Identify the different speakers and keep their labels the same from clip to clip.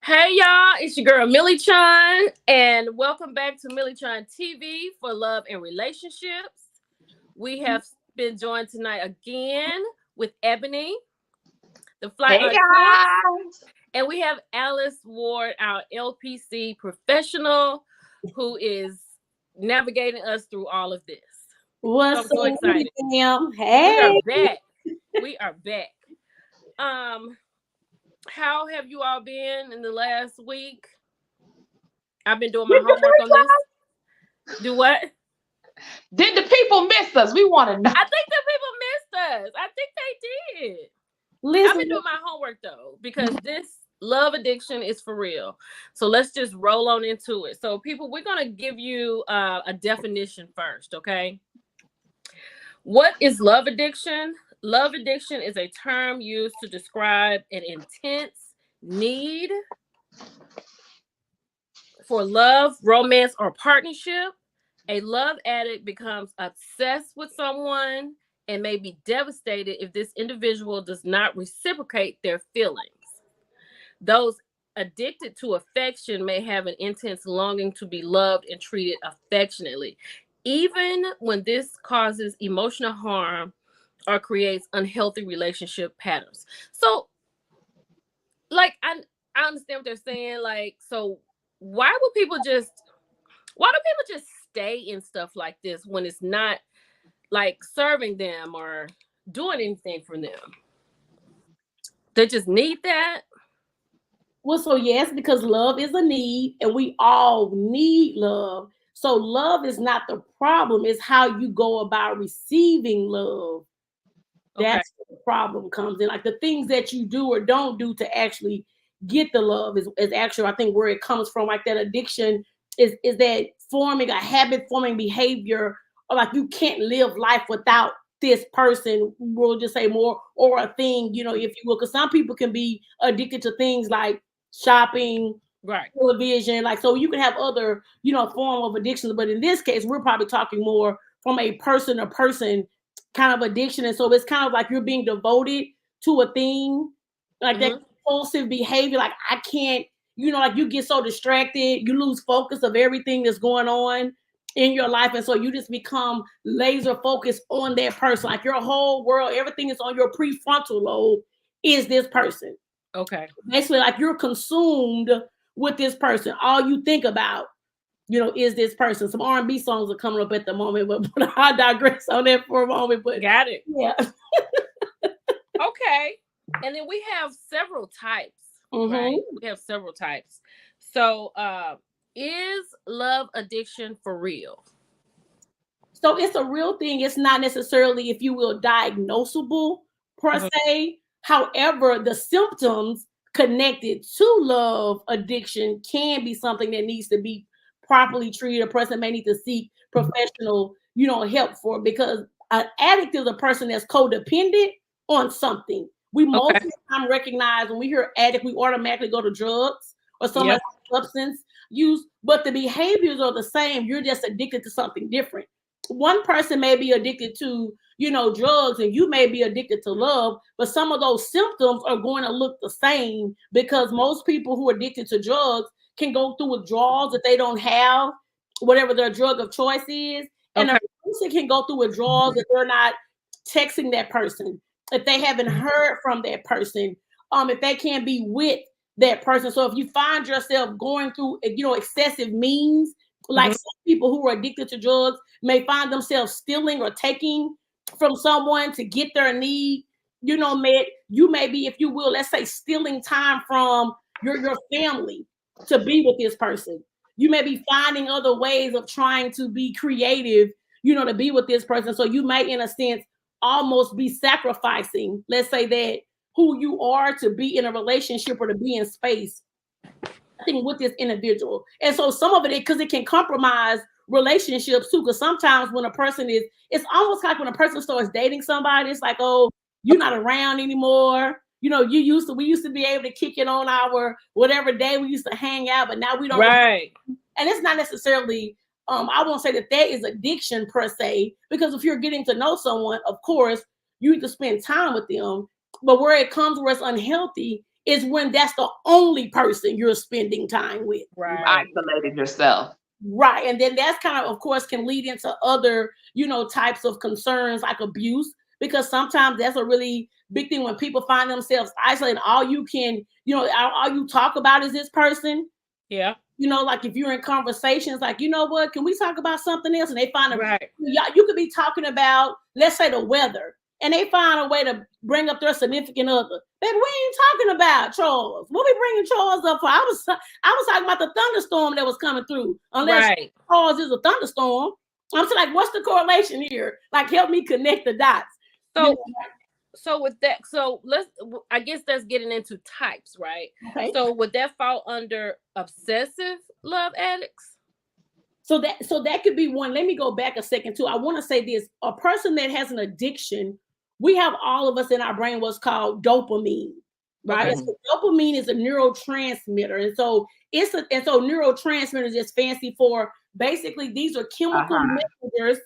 Speaker 1: Hey y'all, it's your girl Millie Chun, and welcome back to Millie Chun TV for Love and Relationships. We have been joined tonight again with Ebony, the Flight
Speaker 2: Hey
Speaker 1: Artiste,
Speaker 2: guys.
Speaker 1: and we have Alice Ward, our LPC professional, who is navigating us through all of this.
Speaker 2: What's
Speaker 1: I'm so
Speaker 2: up,
Speaker 1: excited.
Speaker 2: Sam?
Speaker 1: We are
Speaker 2: Hey.
Speaker 1: back. We are back. How have you all been in the last week? I've been doing my homework on this. Do what?
Speaker 2: Did the people miss us? We want to know.
Speaker 1: I think the people missed us. I think they did. I've
Speaker 2: Listen,
Speaker 1: been doing my homework though, because this love addiction is for real. So let's just roll on into it. So, people, we're going to give you a definition first, okay? What is love addiction? Love addiction is a term used to describe an intense need for love, romance, or partnership. A love addict becomes obsessed with someone and may be devastated if this individual does not reciprocate their feelings. Those addicted to affection may have an intense longing to be loved and treated affectionately, even when this causes emotional harm or creates unhealthy relationship patterns. So, like, I understand what they're saying. Like, so why do people just stay in stuff like this when it's not like serving them or doing anything for them? They just need that.
Speaker 3: Well, so yes, because love is a need and we all need love. So love is not the problem, it's how you go about receiving love.
Speaker 1: Okay.
Speaker 3: That's where the problem comes in. Like the things that you do or don't do to actually get the love is actually, I think, where it comes from. Like that addiction is that forming a habit, forming behavior, or like you can't live life without this person. We'll just say more, or a thing, if you will. Because some people can be addicted to things like shopping,
Speaker 1: Right.
Speaker 3: television, like, so you can have other, form of addictions. But in this case, we're probably talking more from a person to person kind of addiction. And so it's kind of like you're being devoted to a thing, like that compulsive behavior. Like I can't, like you get so distracted, you lose focus of everything that's going on in your life. And so you just become laser focused on that person. Like your whole world, everything is on your prefrontal lobe is this person.
Speaker 1: Okay.
Speaker 3: Basically, like you're consumed with this person. All you think about, is this person. Some R&B songs are coming up at the moment, but I digress on that for a moment. But
Speaker 1: got it.
Speaker 3: Yeah.
Speaker 1: Okay. And then we have several types, right? We have several types. So, is love addiction for real?
Speaker 3: So it's a real thing. It's not necessarily, if you will, diagnosable per se. However, the symptoms connected to love addiction can be something that needs to be properly treated. A person may need to seek professional, help for it, because an addict is a person that's codependent on something. We most of the time recognize when we hear addict, we automatically go to drugs or some other substance use, but the behaviors are the same. You're just addicted to something different. One person may be addicted to, drugs, and you may be addicted to love, but some of those symptoms are going to look the same, because most people who are addicted to drugs can go through withdrawals if they don't have whatever their drug of choice is. And a person can go through withdrawals if they're not texting that person, if they haven't heard from that person, if they can't be with that person. So if you find yourself going through, excessive means, like some people who are addicted to drugs may find themselves stealing or taking from someone to get their need, you may be, if you will, let's say, stealing time from your family to be with this person. You may be finding other ways of trying to be creative, to be with this person. So you may, in a sense, almost be sacrificing, let's say, that who you are to be in a relationship or to be in space, I think, with this individual. And so some of it, because it can compromise relationships too. Because sometimes when a person it's almost like when a person starts dating somebody, it's like, oh, you're not around anymore. We used to be able to kick it on our whatever day we used to hang out, but now we don't.
Speaker 1: Right.
Speaker 3: And it's not necessarily, I won't say that is addiction per se, because if you're getting to know someone, of course, you need to spend time with them. But where it comes where it's unhealthy is when that's the only person you're spending time with.
Speaker 2: You've
Speaker 1: Right.
Speaker 2: isolated yourself.
Speaker 3: Right. And then that's kind of course, can lead into other, types of concerns like abuse, because sometimes that's a really big thing when people find themselves isolated. All you can, all you talk about is this person.
Speaker 1: Yeah.
Speaker 3: Like if you're in conversations, like, what, can we talk about something else? And they find
Speaker 1: Right.
Speaker 3: you could be talking about, let's say, the weather, and they find a way to bring up their significant other. Baby, we ain't talking about Charles. What we bringing Charles up for? I was talking about the thunderstorm that was coming through. Unless
Speaker 1: Right.
Speaker 3: Charles is a thunderstorm. I'm just like, what's the correlation here? Like, help me connect the dots.
Speaker 1: So, so with that, I guess that's getting into types, right?
Speaker 3: Okay.
Speaker 1: So would that fall under obsessive love addicts?
Speaker 3: So that could be one. Let me go back a second too. I want to say this: a person that has an addiction, we have all of us in our brain what's called dopamine, right?
Speaker 1: Okay.
Speaker 3: So dopamine is a neurotransmitter, and so neurotransmitter is just fancy for basically these are chemical messengers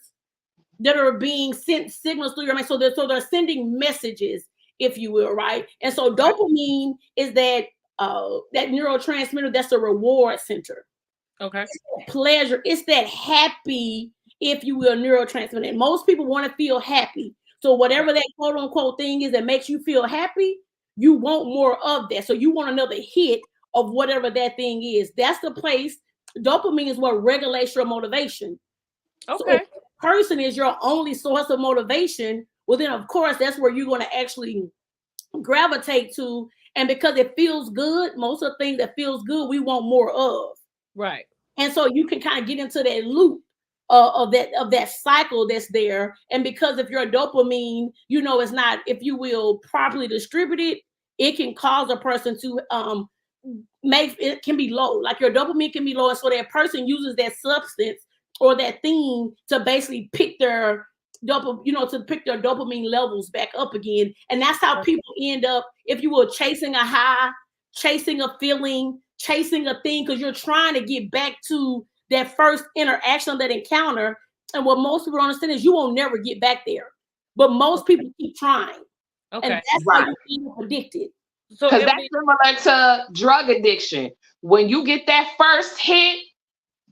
Speaker 3: that are being sent signals through your mind. So they're sending messages, if you will, right? And so dopamine is that neurotransmitter that's a reward center.
Speaker 1: Okay.
Speaker 3: It's that pleasure. It's that happy, if you will, neurotransmitter. And most people want to feel happy. So whatever that quote unquote thing is that makes you feel happy, you want more of that. So you want another hit of whatever that thing is. That's the place. Dopamine is what regulates your motivation.
Speaker 1: Okay.
Speaker 3: So if a person is your only source of motivation, well, then of course that's where you're going to actually gravitate to. And because it feels good, most of the things that feels good, we want more of.
Speaker 1: Right.
Speaker 3: And so you can kind of get into that loop of that cycle that's there. And because if your dopamine, is not, if you will, properly distributed, it can cause a person to it can be low. Like your dopamine can be low, and so that person uses that substance or that thing to basically pick their dopamine levels back up again. And that's how people end up, if you will, chasing a high, chasing a feeling, chasing a thing, because you're trying to get back to that first interaction, that encounter. And what most people don't understand is you won't never get back there. But most people keep trying.
Speaker 1: Okay.
Speaker 3: And that's how you end up addicted.
Speaker 1: So
Speaker 2: because that's similar to drug addiction. When you get that first hit,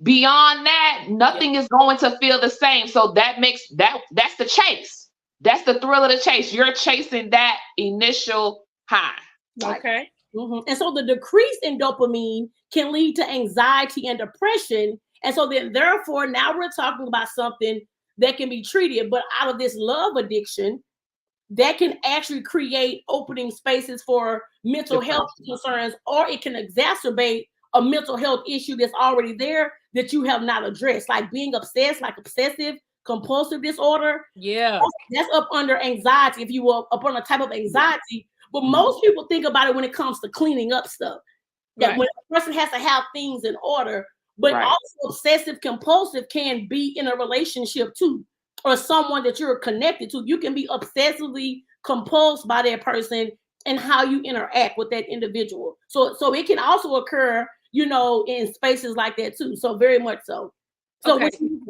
Speaker 2: beyond that, nothing is going to feel the same. So that's the chase. That's the thrill of the chase. You're chasing that initial high.
Speaker 1: Okay.
Speaker 3: Mm-hmm. And so the decrease in dopamine can lead to anxiety and depression. And so then therefore, now we're talking about something that can be treated, but out of this love addiction, that can actually create opening spaces for mental health concerns, or it can exacerbate a mental health issue that's already there that you have not addressed, like being obsessed, like obsessive compulsive disorder.
Speaker 1: Yeah.
Speaker 3: That's up under anxiety, if you will, up on a type of anxiety. But most people think about it when it comes to cleaning up stuff. That when a person has to have things in order, but also obsessive compulsive can be in a relationship too, or someone that you're connected to. You can be obsessively compulsed by that person and how you interact with that individual. So it can also occur, in spaces like that too. So very much so. So to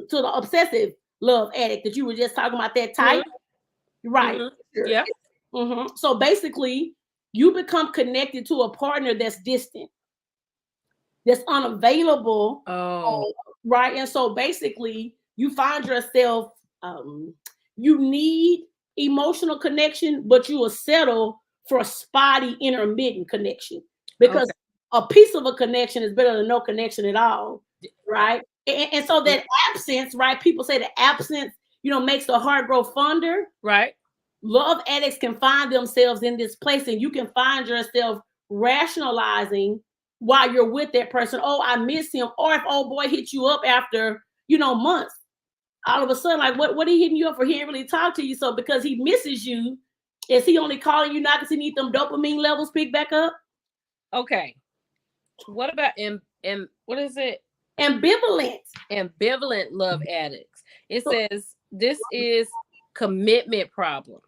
Speaker 3: the obsessive love addict that you were just talking about, that type, right?
Speaker 1: Mm-hmm. Yeah.
Speaker 3: Mm-hmm. So basically, you become connected to a partner that's distant, that's unavailable.
Speaker 1: Oh.
Speaker 3: Right. And so basically, you find yourself, you need emotional connection, but you will settle for a spotty, intermittent connection, because a piece of a connection is better than no connection at all. Right. And so that absence, right? People say the absence, makes the heart grow fonder.
Speaker 1: Right.
Speaker 3: Love addicts can find themselves in this place, and you can find yourself rationalizing while you're with that person. Oh, I miss him. Or if old boy hit you up after, months, all of a sudden, like, what he hitting you up for? He ain't really talk to you. So because he misses you, is he only calling you now because he need them dopamine levels pick back up?
Speaker 1: Okay. What about what is it?
Speaker 3: Ambivalent
Speaker 1: Love addicts. It says this is commitment problems.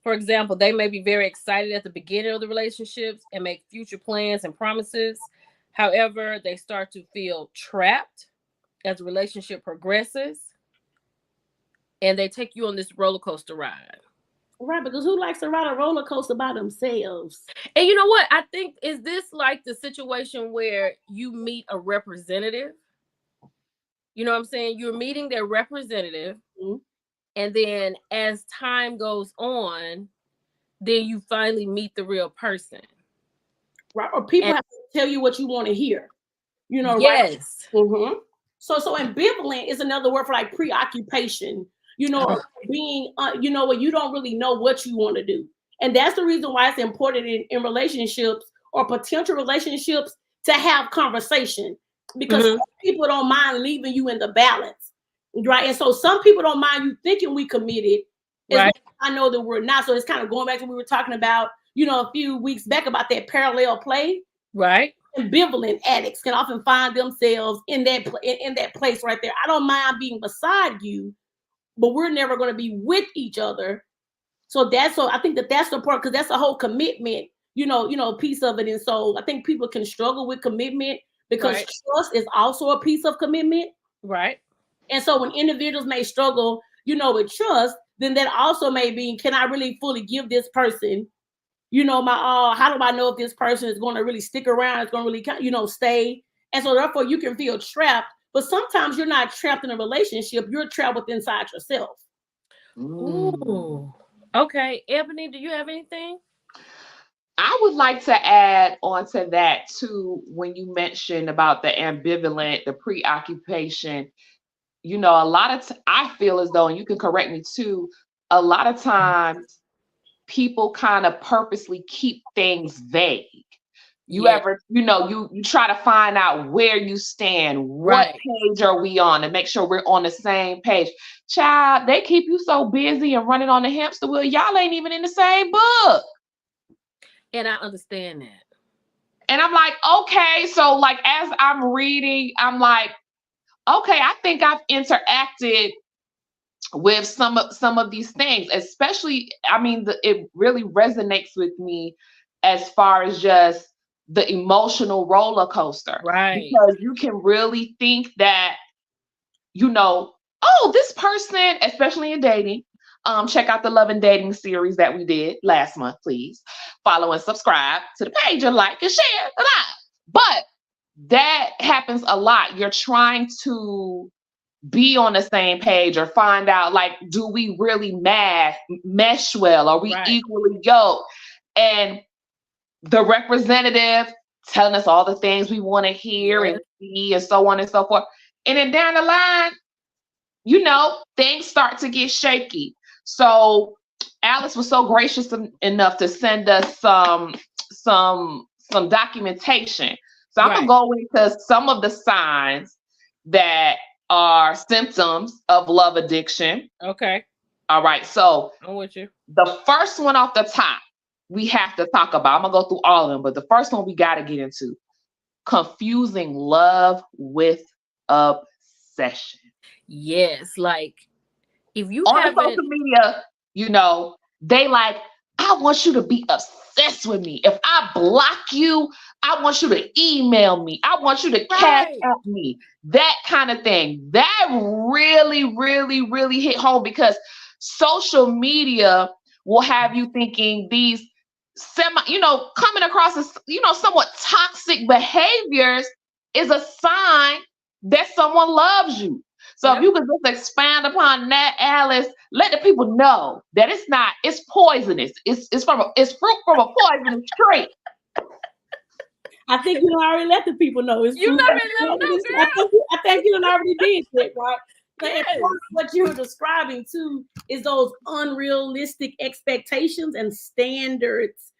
Speaker 1: For example, they may be very excited at the beginning of the relationships and make future plans and promises. However, they start to feel trapped as the relationship progresses, and they take you on this roller coaster ride.
Speaker 3: Right, because who likes to ride a roller coaster by themselves?
Speaker 1: And you know what? I think, is this like the situation where you meet a representative? You know what I'm saying? You're meeting their representative,
Speaker 3: Mhm.
Speaker 1: and then as time goes on, then you finally meet the real person.
Speaker 3: Right, or people
Speaker 1: And
Speaker 3: have to tell you what you want to hear. You know, right?
Speaker 1: yes.
Speaker 3: Mm-hmm. So ambivalent is another word for like preoccupation. You know,
Speaker 1: Oh,
Speaker 3: being, you know, where you don't really know what you want to do, and that's the reason why it's important in relationships or potential relationships to have conversation, because
Speaker 1: mhm.
Speaker 3: some people don't mind leaving you in the balance, right? And so some people don't mind you thinking we committed, as long
Speaker 1: Right,
Speaker 3: as I know that we're not. So it's kind of going back to what we were talking about, you know, a few weeks back about that parallel play.
Speaker 1: right,
Speaker 3: Ambivalent addicts can often find themselves in that place right there. I don't mind being beside you, but we're never going to be with each other. So I think that's the part, because that's a whole commitment, piece of it. And so I think people can struggle with commitment because
Speaker 1: right,
Speaker 3: trust is also a piece of commitment.
Speaker 1: right.
Speaker 3: And so when individuals may struggle, with trust, then that also may be, can I really fully give this person, my all? How do I know if this person is going to really stick around? It's going to really, stay. And so therefore you can feel trapped. But sometimes you're not trapped in a relationship. You're trapped within inside yourself.
Speaker 1: Ooh. Okay, Ebony, do you have anything?
Speaker 2: I would like to add on to that too, when you mentioned about the ambivalent, the preoccupation. A lot of I feel as though, and you can correct me too, a lot of times people kind of purposely keep things vague. You
Speaker 1: Yeah,
Speaker 2: ever, you try to find out where you stand, what
Speaker 1: right.
Speaker 2: page are we on, and make sure we're on the same page. Child, they keep you so busy and running on the hamster wheel, y'all ain't even in the same book.
Speaker 1: And I understand that.
Speaker 2: And I'm like, okay, so like as I'm reading, I'm like, okay, I think I've interacted with some of these things, especially, I mean, it really resonates with me as far as just the emotional roller coaster,
Speaker 1: Right.
Speaker 2: because you can really think that, oh, this person, especially in dating. Check out the Love and Dating series that we did last month. Please follow and subscribe to the page and like and share. But that happens a lot. You're trying to be on the same page or find out, like, do we really mesh well? Are we
Speaker 1: Right.
Speaker 2: equally yoked? And the representative telling us all the things we want to hear
Speaker 1: Yes.
Speaker 2: and see and so on and so forth. And then down the line, things start to get shaky. So Alice was so gracious enough to send us some documentation. So I'm
Speaker 1: Right.
Speaker 2: gonna go into some of the signs that are symptoms of love addiction.
Speaker 1: Okay.
Speaker 2: All right. So
Speaker 1: I'm with you.
Speaker 2: the first one off the top we have to talk about. I'm gonna go through all of them, but the first one we got to get into: confusing love with obsession.
Speaker 1: Yes. Like, if you
Speaker 2: On the
Speaker 1: haven't,
Speaker 2: social media, they like, I want you to be obsessed with me. If I block you, I want you to email me. I want you to cash
Speaker 1: right.
Speaker 2: out me. That kind of thing. That really, really, really hit home, because social media will have you thinking these coming across as, somewhat toxic behaviors is a sign that someone loves you. So
Speaker 1: Yep.
Speaker 2: if you could just expand upon that, Alice, let the people know that it's poisonous. It's fruit from a poisonous tree.
Speaker 3: I think you already let the people know it's
Speaker 1: You
Speaker 3: true.
Speaker 1: already let them know, girl.
Speaker 3: I think you already did that, right?
Speaker 1: Yes.
Speaker 3: And what you were describing too is those unrealistic expectations and standards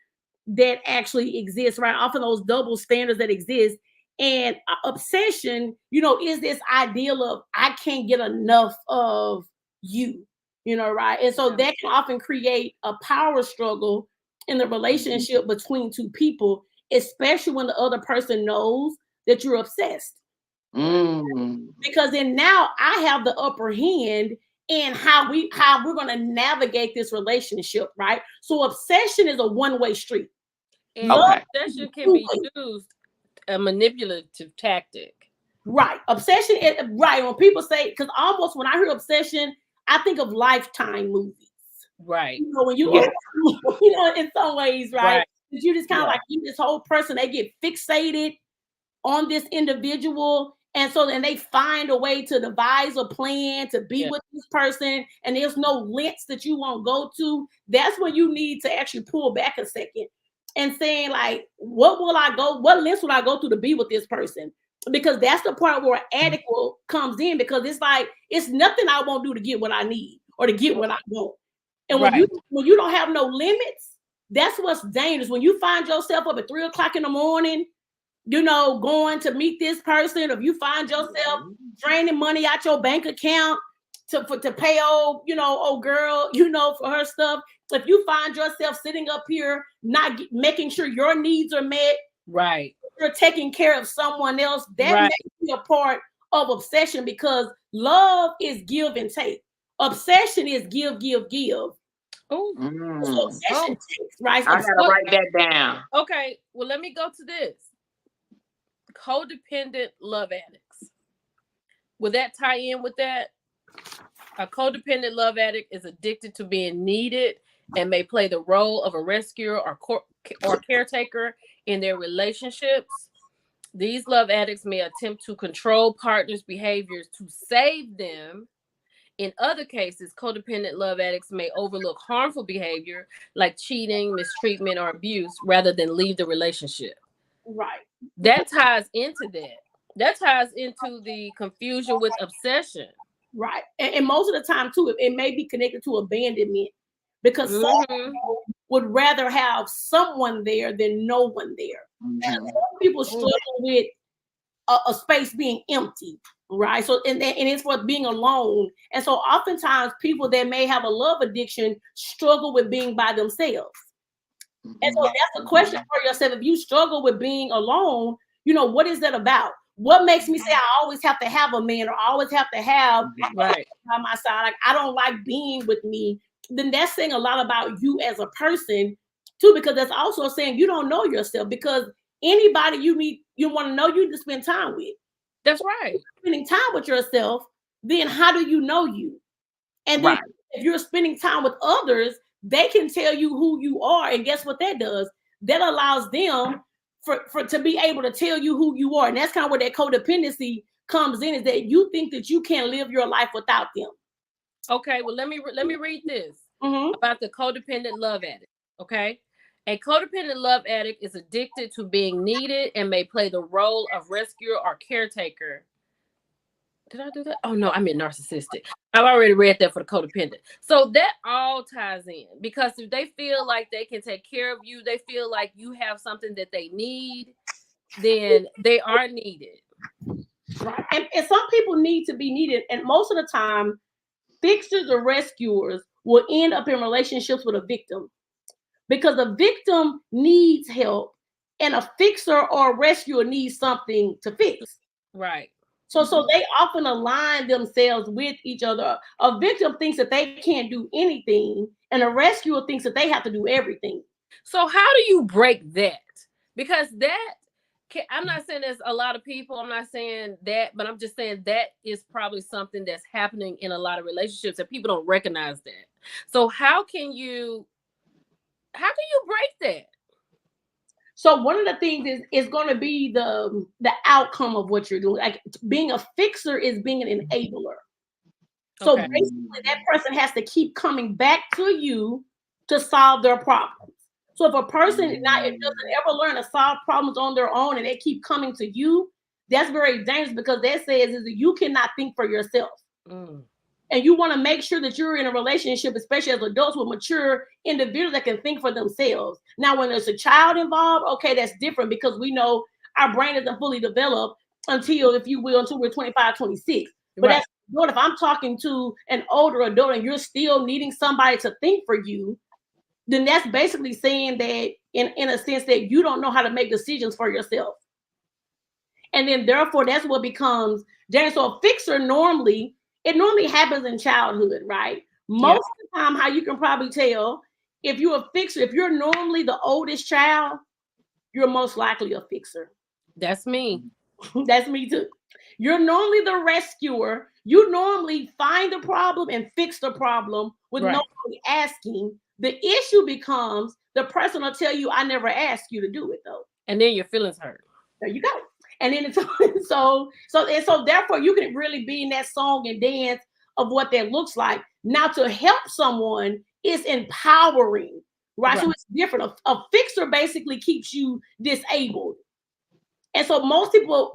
Speaker 3: that actually exist, right? Often those double standards that exist. And obsession, is this ideal of I can't get enough of you, right? And so that can often create a power struggle in the relationship between two people, especially when the other person knows that you're obsessed. Because then now I have the upper hand in how we're going to navigate this relationship, right? So obsession is a one-way street.
Speaker 1: And obsession can be used a manipulative tactic.
Speaker 3: Right. Obsession right. When people say, because almost when I hear obsession, I think of Lifetime movies.
Speaker 1: Right.
Speaker 3: You know, when you
Speaker 2: Yeah.
Speaker 3: get, you know, in some ways, right?
Speaker 1: Right.
Speaker 3: You just kind of
Speaker 2: Yeah.
Speaker 3: like this whole person, they get fixated on this individual. And so then they find a way to devise a plan to be
Speaker 1: Yeah.
Speaker 3: with this person, and there's no lengths that you won't go to. That's when you need to actually pull back a second and saying, like, what lengths will I go to be with this person? Because that's the part where addict comes in, because it's like it's nothing I won't do to get what I need or to get what I want. And
Speaker 1: Right.
Speaker 3: when you don't have no limits, that's what's dangerous. When you find yourself up at 3 o'clock in the morning, you know, going to meet this person, or you find yourself draining money out your bank account to pay old girl, you know, for her stuff. If you find yourself sitting up here not making sure your needs are met,
Speaker 1: Right.
Speaker 3: you're taking care of someone else, that
Speaker 1: Right.
Speaker 3: makes you a part of obsession, because love is give and take. Obsession is give.
Speaker 1: Oh.
Speaker 3: So obsession takes, right?
Speaker 2: I gotta write that down.
Speaker 1: Okay. Well, let me go to this. Codependent love addicts. Will that tie in with that? A codependent love addict is addicted to being needed and may play the role of a rescuer or caretaker in their relationships. These love addicts may attempt to control partners' behaviors to save them. In other cases, codependent love addicts may overlook harmful behavior like cheating, mistreatment, or abuse rather than leave the relationship.
Speaker 3: Right.
Speaker 1: That ties into that. That ties into the confusion with obsession.
Speaker 3: Right. And most of the time, too, it may be connected to abandonment, because some people would rather have someone there than no one there. Some people struggle with a space being empty, right? So, and it's for being alone. And so oftentimes people that may have a love addiction struggle with being by themselves. And so that's a question for yourself. If you struggle with being alone, you know, what is that about? What makes me say I always have to have a man, or I always have to have
Speaker 1: Right.
Speaker 3: by my side? Like, I don't like being with me. Then that's saying a lot about you as a person too, because that's also saying you don't know yourself, because anybody you meet, you want to know, you need to spend time with.
Speaker 1: That's right.
Speaker 3: Spending time with yourself, then how do you know you? And then if you're spending time with others, they can tell you who you are. And guess what that does? That allows them for to be able to tell you who you are. And that's kind of where that codependency comes in, is that you think that you can't live your life without them.
Speaker 1: Okay, well, let me read this about the codependent love addict. Okay. A codependent love addict is addicted to being needed and may play the role of rescuer or caretaker. Did I do that? Oh, no, I meant narcissistic. I've already read that for the codependent. So that all ties in, because if they feel like they can take care of you, they feel like you have something that they need, then they are needed.
Speaker 3: Right. And some people need to be needed. And most of the time, fixers or rescuers will end up in relationships with a victim, because a victim needs help and a fixer or a rescuer needs something to fix.
Speaker 1: Right.
Speaker 3: So they often align themselves with each other. A victim thinks that they can't do anything, and a rescuer thinks that they have to do everything.
Speaker 1: So how do you break that? Because I'm not saying there's a lot of people, I'm not saying that, but I'm just saying that is probably something that's happening in a lot of relationships that people don't recognize that. So how can you break that?
Speaker 3: So one of the things is going to be the outcome of what you're doing. Like, being a fixer is being an enabler. So basically that person has to keep coming back to you to solve their problems. So if a person doesn't ever learn to solve problems on their own and they keep coming to you, that's very dangerous, because that says is that you cannot think for yourself. And you want to make sure that you're in a relationship, especially as adults, with mature individuals that can think for themselves. Now, when there's a child involved, okay, that's different, because we know our brain isn't fully developed until we're 25, 26. But that's good. If I'm talking to an older adult and you're still needing somebody to think for you, then that's basically saying that in a sense that you don't know how to make decisions for yourself. And then therefore that's what becomes dangerous. So a fixer normally happens in childhood, right? Most of the time, how you can probably tell, if you're a fixer, if you're normally the oldest child, you're most likely a fixer.
Speaker 1: That's me.
Speaker 3: That's me too. You're normally the rescuer, you normally find the problem and fix the problem with
Speaker 1: Right.
Speaker 3: nobody asking. The issue becomes the person will tell you, I never asked you to do it though.
Speaker 1: And then your feelings hurt.
Speaker 3: There you go. And then it's so therefore you can really be in that song and dance of what that looks like. Now to help someone is empowering, right? So it's different. A fixer basically keeps you disabled. And so most people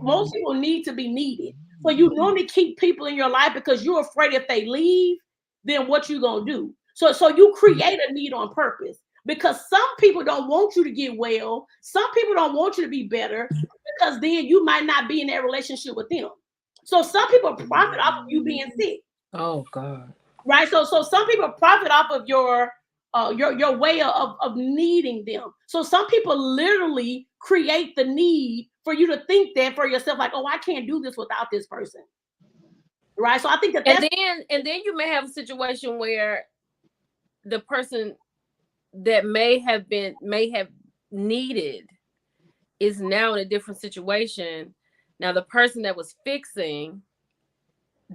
Speaker 3: need to be needed. So you normally keep people in your life because you're afraid if they leave, then what you gonna do? So you create a need on purpose because some people don't want you to get well. Some people don't want you to be better because then you might not be in that relationship with them. So some people profit off of you being sick.
Speaker 1: Oh God.
Speaker 3: Right. So some people profit off of your way of needing them. So some people literally create the need for you to think that for yourself, like, oh, I can't do this without this person. Right. So I think that's
Speaker 1: and then you may have a situation where the person that may have needed is now in a different situation. Now the person that was fixing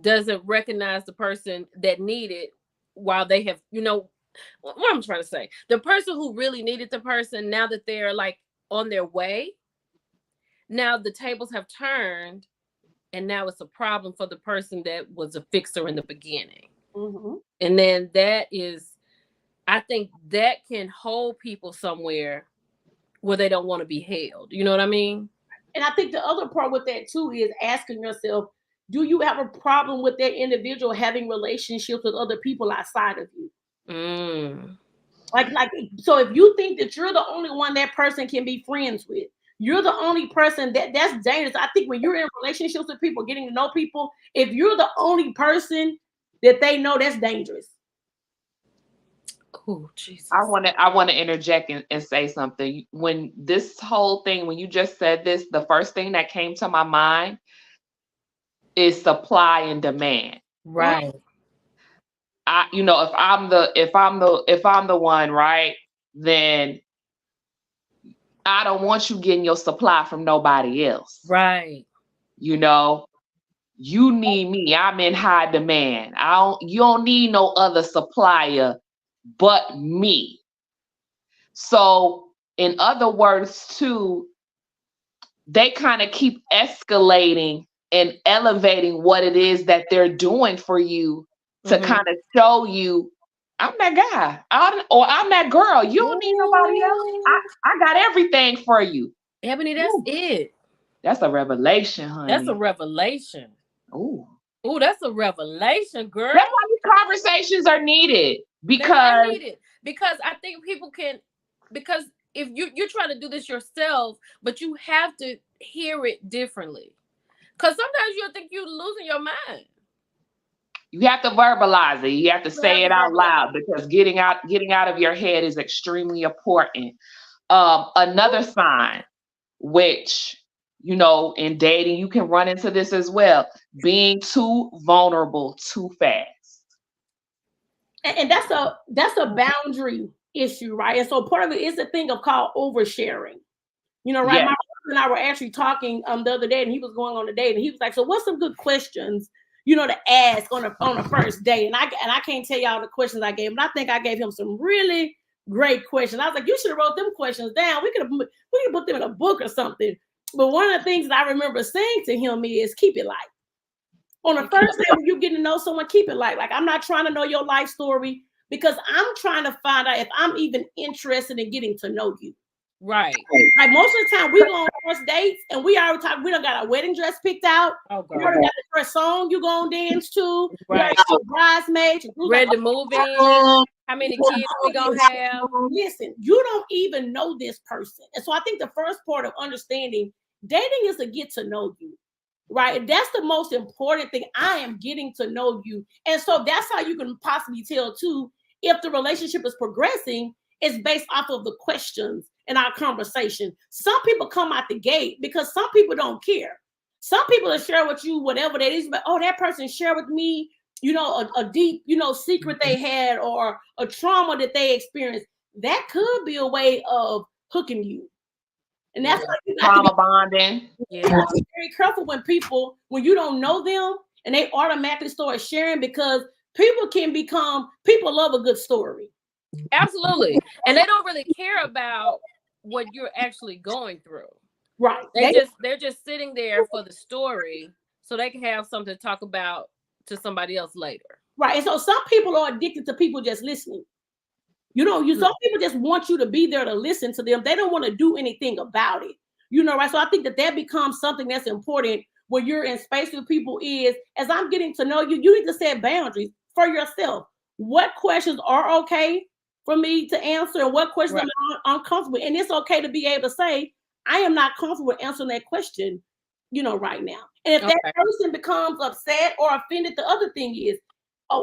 Speaker 1: doesn't recognize the person that needed while they have, what I'm trying to say. The person who really needed the person, now that they're like on their way, now the tables have turned and now it's a problem for the person that was a fixer in the beginning.
Speaker 3: Mm-hmm.
Speaker 1: And then I think that can hold people somewhere where they don't want to be held. You know what I mean?
Speaker 3: And I think the other part with that too is asking yourself, do you have a problem with that individual having relationships with other people outside of you? Like, so if you think that you're the only one that person can be friends with, you're the only person that's dangerous. I think when you're in relationships with people, getting to know people, if you're the only person that they know, that's dangerous.
Speaker 1: Oh, Jesus.
Speaker 2: I want to interject and say something. When this whole thing, when you just said this, the first thing that came to my mind is supply and demand.
Speaker 1: Right.
Speaker 2: If I'm the one, right, then I don't want you getting your supply from nobody else.
Speaker 1: Right.
Speaker 2: You need me. I'm in high demand. You don't need no other supplier but me. So in other words, too, they kind of keep escalating and elevating what it is that they're doing for you to kind of show you, I'm that guy, I'm that girl. You don't need nobody else. I got everything for you.
Speaker 1: Ebony, that's it.
Speaker 2: That's a revelation, honey.
Speaker 1: That's a revelation.
Speaker 2: Ooh,
Speaker 1: that's a revelation, girl.
Speaker 2: That's why these conversations are needed. Because
Speaker 1: I think people because if you're trying to do this yourself, but you have to hear it differently. Because sometimes you'll think you're losing your mind.
Speaker 2: You have to verbalize it. You have to say it out loud because getting out of your head is extremely important. Another sign, which, in dating, you can run into this as well, being too vulnerable too fast.
Speaker 3: And that's a boundary issue, right? And so part of it is a thing called oversharing. Right?
Speaker 2: Yes.
Speaker 3: My husband and I were actually talking the other day, and he was going on a date, and he was like, "So, what's some good questions, to ask on a first date?" And I can't tell y'all the questions I gave him, but I think I gave him some really great questions. I was like, "You should have wrote them questions down. We could put them in a book or something." But one of the things that I remember saying to him is, "Keep it light." On the first day when you get to know someone, keep it light. Like, I'm not trying to know your life story because I'm trying to find out if I'm even interested in getting to know you.
Speaker 1: Right.
Speaker 3: Like most of the time we go on first dates and we already talk, we done got our wedding dress picked out.
Speaker 1: Oh, God.
Speaker 3: We already got the first song you gonna dance to.
Speaker 1: Right.
Speaker 3: Bridesmaids.
Speaker 1: Ready to move in. How many kids we gonna have?
Speaker 3: Listen, you don't even know this person. And so I think the first part of understanding dating is to get to know you. Right. That's the most important thing. I am getting to know you. And so that's how you can possibly tell too, if the relationship is progressing, it's based off of the questions in our conversation. Some people come out the gate because some people don't care. Some people will share with you whatever that is, but that person shared with me, a deep, secret they had or a trauma that they experienced. That could be a way of hooking you. And that's why you
Speaker 2: trauma bonding.
Speaker 3: Yeah, be very careful when you don't know them and they automatically start sharing because people love a good story.
Speaker 1: Absolutely. And they don't really care about what you're actually going through.
Speaker 3: Right.
Speaker 1: They're just sitting there for the story so they can have something to talk about to somebody else later.
Speaker 3: Right. And so some people are addicted to people just listening. Some people just want you to be there to listen to them. They don't want to do anything about it. Right? So I think that becomes something that's important when you're in space with people is, as I'm getting to know you, you need to set boundaries for yourself. What questions are okay for me to answer and what questions I'm uncomfortable? And it's okay to be able to say, I am not comfortable answering that question, right now. And if that person becomes upset or offended, the other thing is,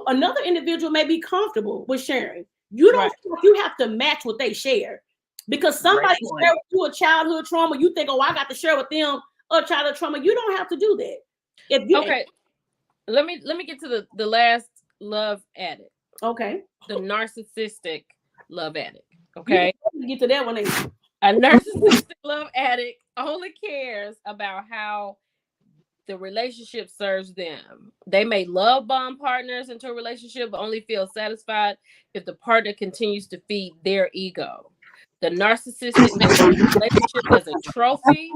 Speaker 3: another individual may be comfortable with sharing. You don't feel like you have to match what they share. Because somebody shared with you a childhood trauma, you think, I got to share with them a childhood trauma. You don't have to do that.
Speaker 1: Let me get to the last love addict.
Speaker 3: Okay.
Speaker 1: The narcissistic love addict. Okay.
Speaker 3: Get to that one.
Speaker 1: A narcissistic love addict only cares about how the relationship serves them. They may love bomb partners into a relationship, but only feel satisfied if the partner continues to feed their ego. The narcissistic may see the relationship as a trophy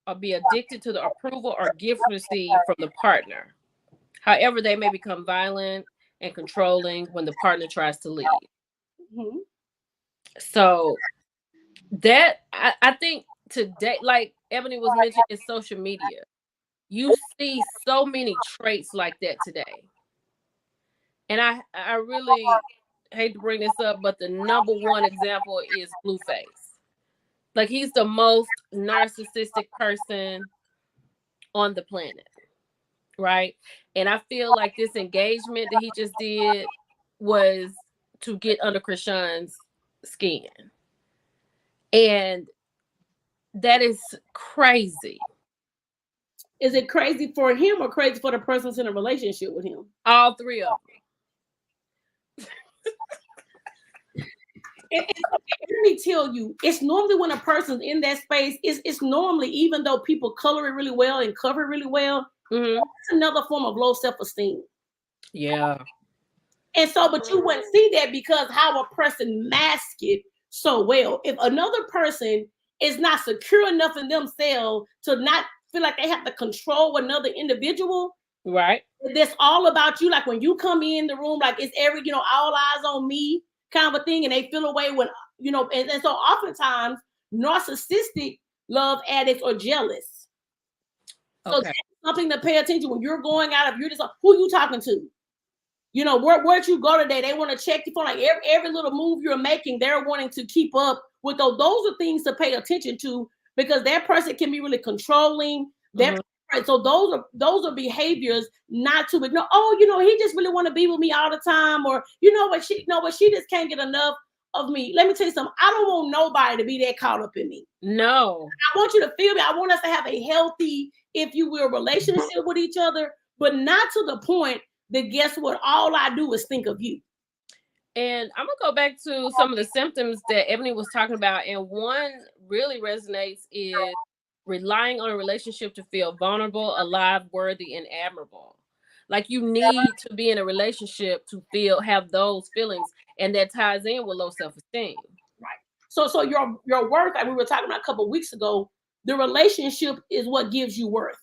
Speaker 1: or be addicted to the approval or gifts received from the partner. However, they may become violent and controlling when the partner tries to leave. Mm-hmm. So that I think today, like Ebony was mentioning, in social media, you see so many traits like that today. And I really hate to bring this up, but the number one example is Blueface. Like, he's the most narcissistic person on the planet, right? And I feel like this engagement that he just did was to get under Krishan's skin. And that is crazy.
Speaker 3: Is it crazy for him or crazy for the person that's in a relationship with him?
Speaker 1: All three of them.
Speaker 3: Let me tell you, it's normally when a person's in that space, it's normally, even though people color it really well and cover it really well, it's another form of low self-esteem.
Speaker 1: Yeah.
Speaker 3: And so, but you wouldn't see that because how a person masks it so well. If another person is not secure enough in themselves to not feel like they have to control another individual,
Speaker 1: right?
Speaker 3: That's all about you. Like when you come in the room, like it's all eyes on me kind of a thing, and they feel away when and so oftentimes narcissistic love addicts are jealous. So that's something to pay attention when you're going out of you're just who you talking to. Where'd you go today? They want to check your phone. Like every little move you're making, they're wanting to keep up with those. Those are things to pay attention to because that person can be really controlling. So those are behaviors not to ignore. He just really want to be with me all the time, or she just can't get enough of me. Let me tell you something. I don't want nobody to be that caught up in me.
Speaker 1: No,
Speaker 3: I want you to feel me. I want us to have a healthy, if you will, relationship with each other, but not to the point that guess what? All I do is think of you.
Speaker 1: And I'm gonna go back to some of the symptoms that Ebony was talking about, and one really resonates is relying on a relationship to feel vulnerable, alive, worthy, and admirable. Like you need to be in a relationship to have those feelings, and that ties in with low self-esteem.
Speaker 3: Right. So your worth, like we were talking about a couple of weeks ago, the relationship is what gives you worth.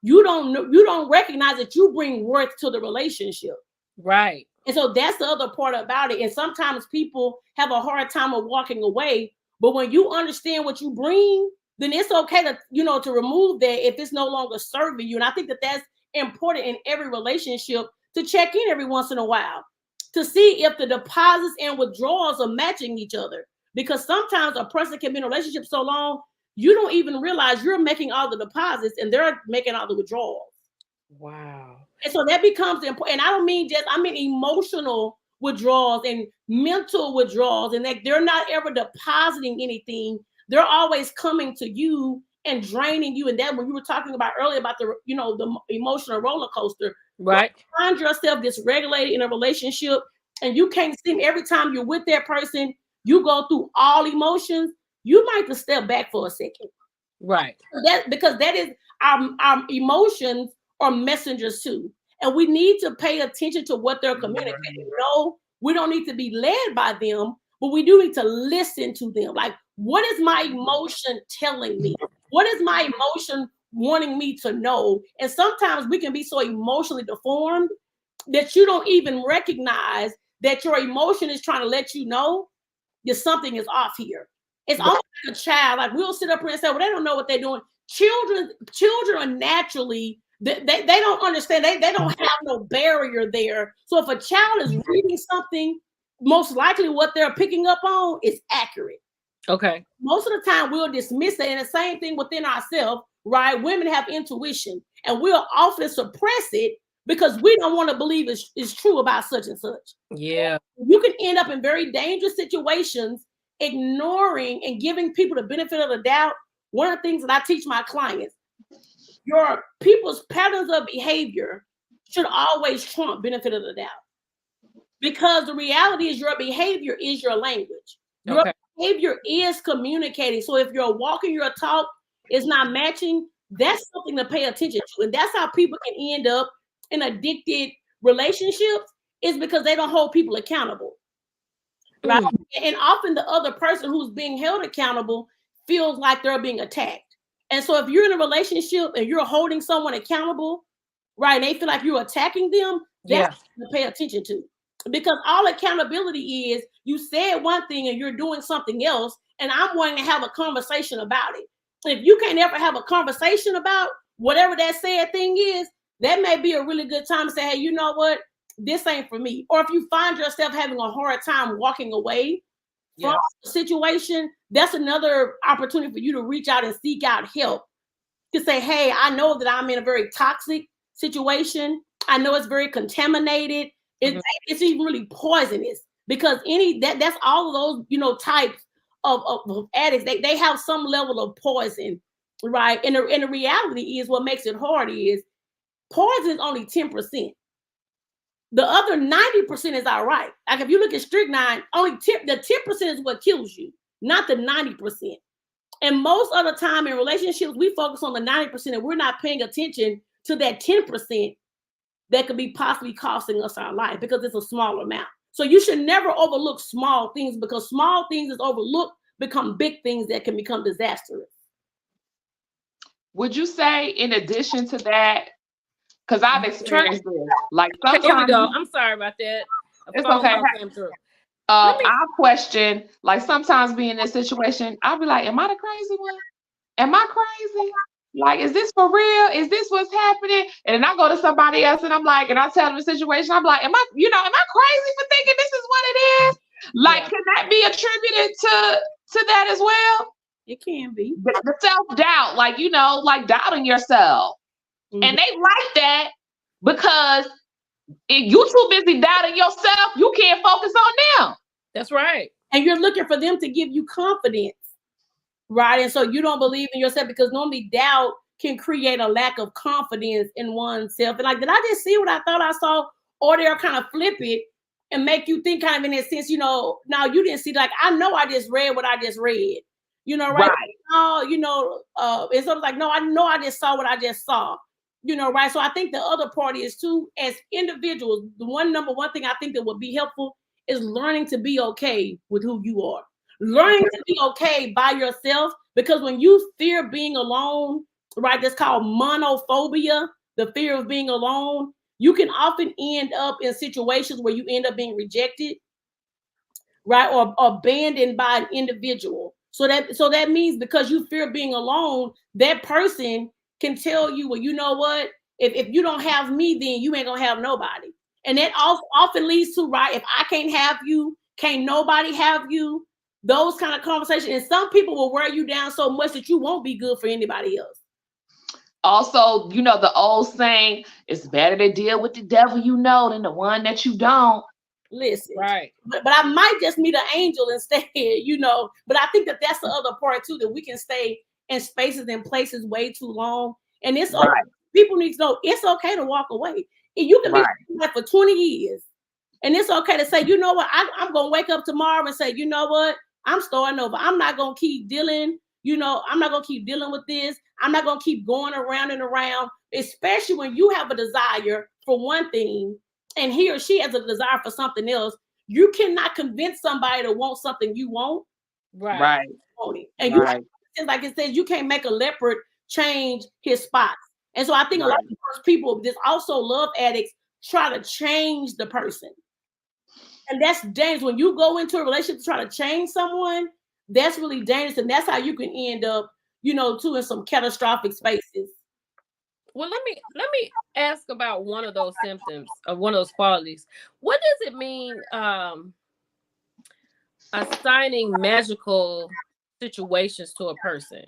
Speaker 3: You don't recognize that you bring worth to the relationship.
Speaker 1: Right.
Speaker 3: And so that's the other part about it. And sometimes people have a hard time of walking away, but when you understand what you bring, then it's okay to remove that if it's no longer serving you. And I think that that's important in every relationship, to check in every once in a while to see if the deposits and withdrawals are matching each other. Because sometimes a person can be in a relationship so long, you don't even realize you're making all the deposits and they're making all the withdrawals.
Speaker 1: Wow.
Speaker 3: And so that becomes important. And I don't mean I mean emotional withdrawals and mental withdrawals, and that they're not ever depositing anything. They're always coming to you and draining you. And that when you were talking about earlier about the emotional roller coaster,
Speaker 1: right?
Speaker 3: You find yourself dysregulated in a relationship, and you can't seem every time you're with that person, you go through all emotions. You might have to step back for a second,
Speaker 1: right?
Speaker 3: Because that is our emotions are messengers too. And we need to pay attention to what they're communicating. No, we don't need to be led by them, but we do need to listen to them. Like, what is my emotion telling me? What is my emotion wanting me to know? And sometimes we can be so emotionally deformed that you don't even recognize that your emotion is trying to let you know that something is off here. It's almost like a child. Like, we'll sit up here and say, well, they don't know what they're doing. Children are naturally, they don't understand. They don't have no barrier there. So if a child is reading something, most likely what they're picking up on is accurate.
Speaker 1: Okay.
Speaker 3: Most of the time we'll dismiss it. And the same thing within ourselves, right? Women have intuition, and we'll often suppress it because we don't want to believe it's true about such and such.
Speaker 1: Yeah.
Speaker 3: You can end up in very dangerous situations, ignoring and giving people the benefit of the doubt. One of the things that I teach my clients, your people's patterns of behavior should always trump benefit of the doubt. Because the reality is your behavior is your language. Your behavior is communicating. So if your walk and your talk is not matching, that's something to pay attention to. And that's how people can end up in addicted relationships, is because they don't hold people accountable. Right? And often the other person who's being held accountable feels like they're being attacked. And so if you're in a relationship and you're holding someone accountable, right, and they feel like you're attacking them, that's something to pay attention to. Because all accountability is, you said one thing and you're doing something else, and I'm wanting to have a conversation about it. If you can't ever have a conversation about whatever that said thing is, that may be a really good time to say, hey, you know what? This ain't for me. Or if you find yourself having a hard time walking away from the situation, that's another opportunity for you to reach out and seek out help. To say, hey, I know that I'm in a very toxic situation. I know it's very contaminated. It's even really poisonous, because that's all of those, types of addicts. They have some level of poison, right? And the reality is, what makes it hard is poison is only 10%. The other 90% is all right. Like, if you look at strychnine, the 10% is what kills you, not the 90%. And most of the time in relationships, we focus on the 90%, and we're not paying attention to that 10% that could be possibly costing us our life, because it's a small amount. So you should never overlook small things, because small things is overlooked become big things that can become disastrous.
Speaker 2: Would you say, in addition to that, because I've experienced this, like sometimes.
Speaker 1: Here we go. I'm sorry about that.
Speaker 2: It's okay. I question, like, sometimes being in this situation, I'll be like, am I the crazy one? Am I crazy? Like, is this for real? Is this what's happening? And then I go to somebody else and I'm like, and I tell them the situation, I'm like, am I crazy for thinking this is what it is? Like, can that be attributed to that as well?
Speaker 3: It can be.
Speaker 2: The self-doubt, like, like doubting yourself. Mm-hmm. And they like that because if you're too busy doubting yourself, you can't focus on them.
Speaker 1: That's right.
Speaker 3: And you're looking for them to give you confidence. Right. And so you don't believe in yourself, because normally doubt can create a lack of confidence in oneself. And like, did I just see what I thought I saw? Or they'll kind of flip it and make you think kind of in that sense, no, you didn't see, like, I know I just read what I just read, right? Oh, and so it's like, no, I know I just saw what I just saw, right? So I think the other part is too, as individuals, the number one thing I think that would be helpful is learning to be okay with who you are. Learning to be okay by yourself, because when you fear being alone, right, that's called monophobia, the fear of being alone, you can often end up in situations where you end up being rejected, right, or abandoned by an individual. So that means, because you fear being alone, that person can tell you, well, you know what, if you don't have me, then you ain't gonna have nobody. And that often leads to, right, if I can't have you, can't nobody have you. Those kind of conversations. And some people will wear you down so much that you won't be good for anybody else.
Speaker 2: Also, the old saying, it's better to deal with the devil than the one that you don't.
Speaker 3: Listen.
Speaker 1: Right.
Speaker 3: But I might just meet an angel instead, But I think that's the other part too, that we can stay in spaces and places way too long. And it's okay. People need to know it's okay to walk away. And you can be like for 20 years. And it's okay to say, you know what, I'm going to wake up tomorrow and say, you know what, I'm starting over. I'm not going to keep dealing, I'm not gonna keep dealing with this. I'm not gonna keep going around and around, especially when you have a desire for one thing and he or she has a desire for something else. You cannot convince somebody to want something you want.
Speaker 2: Right.
Speaker 3: And like it says, you can't make a leopard change his spots. And so I think a lot of people, there's also love addicts, try to change the person. And that's dangerous. When you go into a relationship to try to change someone, that's really dangerous. And that's how you can end up, too, in some catastrophic spaces.
Speaker 1: Well, let me ask about one of those symptoms, of one of those qualities. What does it mean assigning magical situations to a person?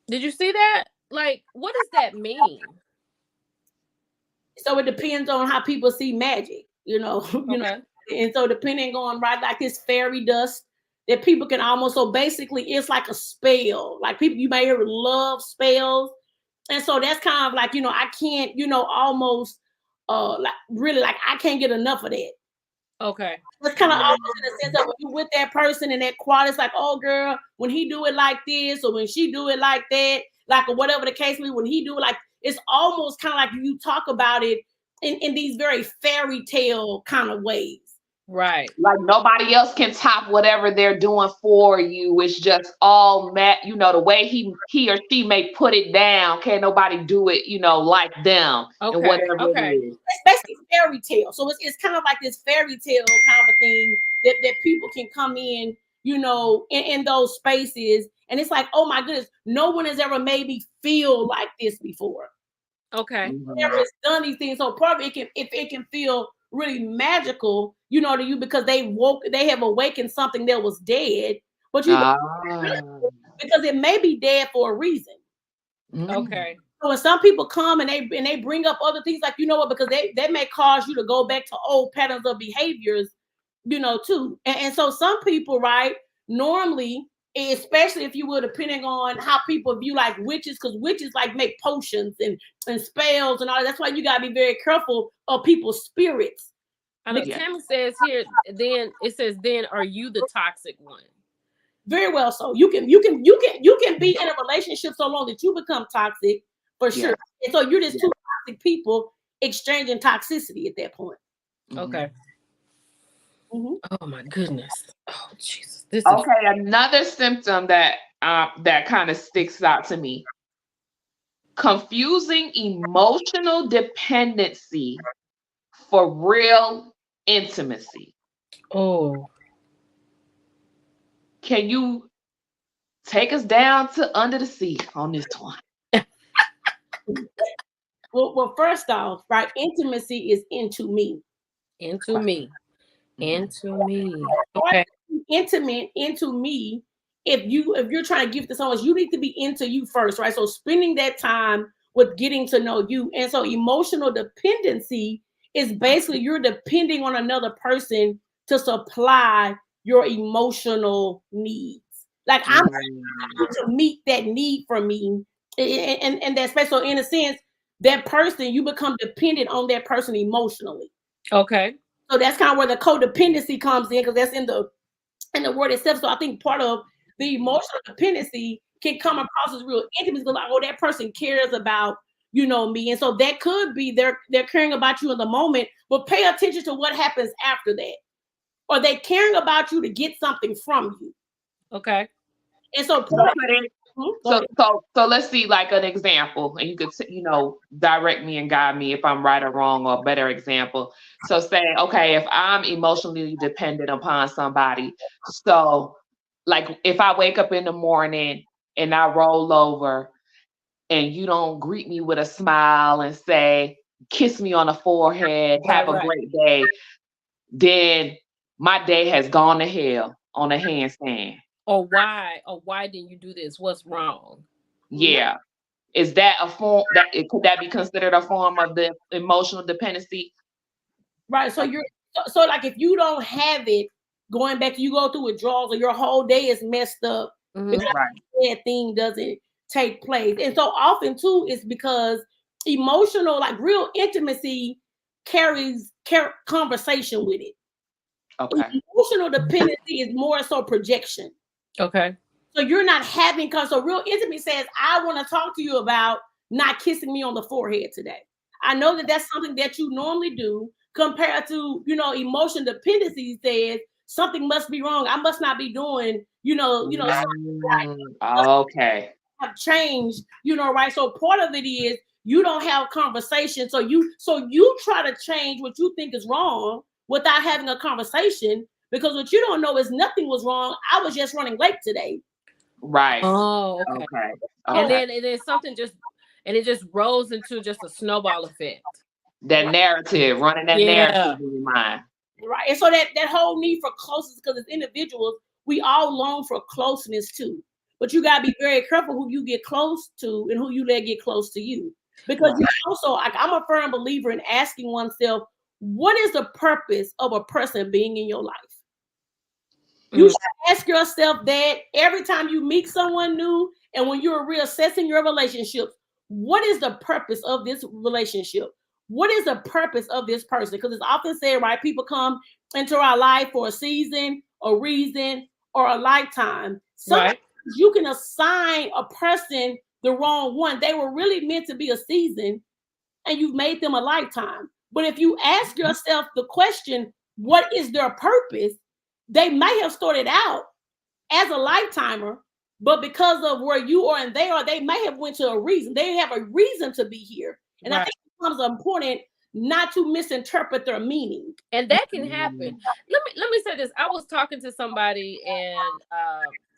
Speaker 1: Did you see that? Like, what does that mean?
Speaker 3: So it depends on how people see magic,
Speaker 1: Okay.
Speaker 3: And so depending on like this fairy dust that people can almost, so basically it's like a spell. Like people, you may hear love spells. And so that's kind of like, I can't, almost like really like I can't get enough of that.
Speaker 1: Okay.
Speaker 3: It's kind of almost in a sense of when you're with that person and that quality, it's like, oh girl, when he do it like this, or when she do it like that, like, or whatever the case may be, when he do it like, it's almost kind of like you talk about it in these very fairy tale kind of ways.
Speaker 1: Right.
Speaker 2: Like nobody else can top whatever they're doing for you. It's just all the way he or she may put it down. Can't nobody do it, like them.
Speaker 1: Okay.
Speaker 2: And whatever it is.
Speaker 3: It's basically fairy tale. So it's kind of like this fairy tale kind of a thing that people can come in, in those spaces. And it's like, oh my goodness, no one has ever made me feel like this before.
Speaker 1: Okay.
Speaker 3: Never has done these things. So part of it can feel really magical, to you, because they have awakened something that was dead, but because it may be dead for a reason.
Speaker 1: Okay.
Speaker 3: So when some people come and they bring up other things, like, because they may cause you to go back to old patterns of behaviors, too. And so some people, right, normally, especially if you will, depending on how people view like witches, because witches like make potions and spells and all that. That's why you gotta be very careful of people's spirits.
Speaker 1: I know Tammy says here, then are you the toxic one?
Speaker 3: Very well. So you can be in a relationship so long that you become toxic, for sure. And so you're just two toxic people exchanging toxicity at that point.
Speaker 1: Okay. Mm-hmm. Oh my goodness. Oh Jesus.
Speaker 2: Another symptom that kind of sticks out to me. Confusing emotional dependency for real intimacy.
Speaker 1: Oh.
Speaker 2: Can you take us down to under the sea on this one?
Speaker 3: Well, first off, right, intimacy is into me.
Speaker 1: Into me. Okay.
Speaker 3: Intimate into me. If you're trying to give to someone, you need to be into you first, right? So spending that time with getting to know you. And so emotional dependency is basically you're depending on another person to supply your emotional needs. Like I'm to meet that need for me. And that's special. So in a sense, that person, you become dependent on that person emotionally.
Speaker 1: Okay.
Speaker 3: So that's kind of where the codependency comes in, because that's in the word itself. So I think part of the emotional dependency can come across as real intimacy, like, oh, that person cares about, me. And so that could be they're caring about you in the moment, but pay attention to what happens after that. Or they caring about you to get something from you.
Speaker 1: Okay.
Speaker 3: And so
Speaker 2: so let's see like an example, and you could direct me and guide me if I'm right or wrong, or a better example. So say, okay, if I'm emotionally dependent upon somebody, so like if I wake up in the morning and I roll over and you don't greet me with a smile and say, kiss me on the forehead, have a great day, then my day has gone to hell on a handstand.
Speaker 1: Or why didn't you do this? What's wrong?
Speaker 2: Yeah. Is that a form could that be considered a form of the emotional dependency?
Speaker 3: Right. So so like if you don't have it, going back, you go through withdrawals or your whole day is messed up because that thing doesn't take place. And so often too, it's because emotional, like real intimacy carries conversation with it.
Speaker 2: Okay.
Speaker 3: Emotional dependency is more so projection.
Speaker 1: Okay.
Speaker 3: So you're not having, because so real intimacy says, I want to talk to you about not kissing me on the forehead today. I know that that's something that you normally do, compared to, emotion dependency says something must be wrong. I must not be doing,
Speaker 2: Okay.
Speaker 3: have changed, right? So part of it is you don't have conversation. So you try to change what you think is wrong without having a conversation, because what you don't know is nothing was wrong. I was just running late today.
Speaker 2: Right.
Speaker 1: Oh, okay. And then something it just rolls into just a snowball effect.
Speaker 2: That narrative, running that narrative in your mind.
Speaker 3: Right. And so that whole need for closeness, because as individuals, we all long for closeness too. But you got to be very careful who you get close to and who you let get close to you. Because you also, I'm a firm believer in asking oneself, what is the purpose of a person being in your life? You should ask yourself that every time you meet someone new, and when you're reassessing your relationships, what is the purpose of this relationship? What is the purpose of this person? Because it's often said, right, people come into our life for a season, a reason, or a lifetime. Sometimes you can assign a person the wrong one. They were really meant to be a season, and you've made them a lifetime. But if you ask yourself the question, what is their purpose? They may have started out as a lifetimer, but because of where you are and they are, they may have went to a reason. They have a reason to be here. And I think it becomes important not to misinterpret their meaning.
Speaker 1: And that can happen. Let me say this. I was talking to somebody, and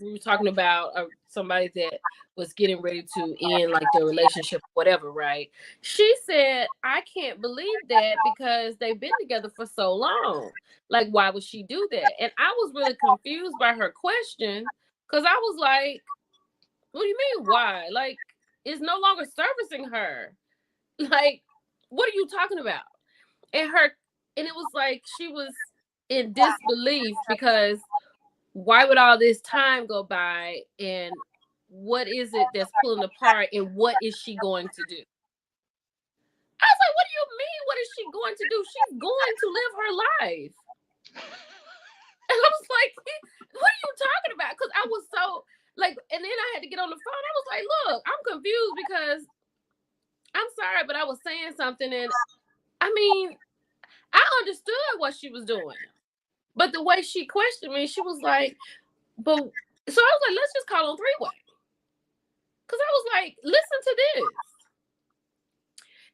Speaker 1: we were talking about somebody that was getting ready to end like their relationship, whatever, right? She said, I can't believe that because they've been together for so long. Like, why would she do that? And I was really confused by her question, because I was like, what do you mean why? Like, it's no longer servicing her. Like, what are you talking about? And it was like she was in disbelief, because why would all this time go by, and what is it that's pulling apart, and what is she going to do? I was like, what do you mean? What is she going to do? She's going to live her life. And I was like, what are you talking about? Because I was so like, and then I had to get on the phone. I was like, look, I'm confused because I'm sorry, but I was saying something, and I mean, I understood what she was doing, but the way she questioned me, she was like, but, so I was like, let's just call on three-way. Because I was like, listen to this.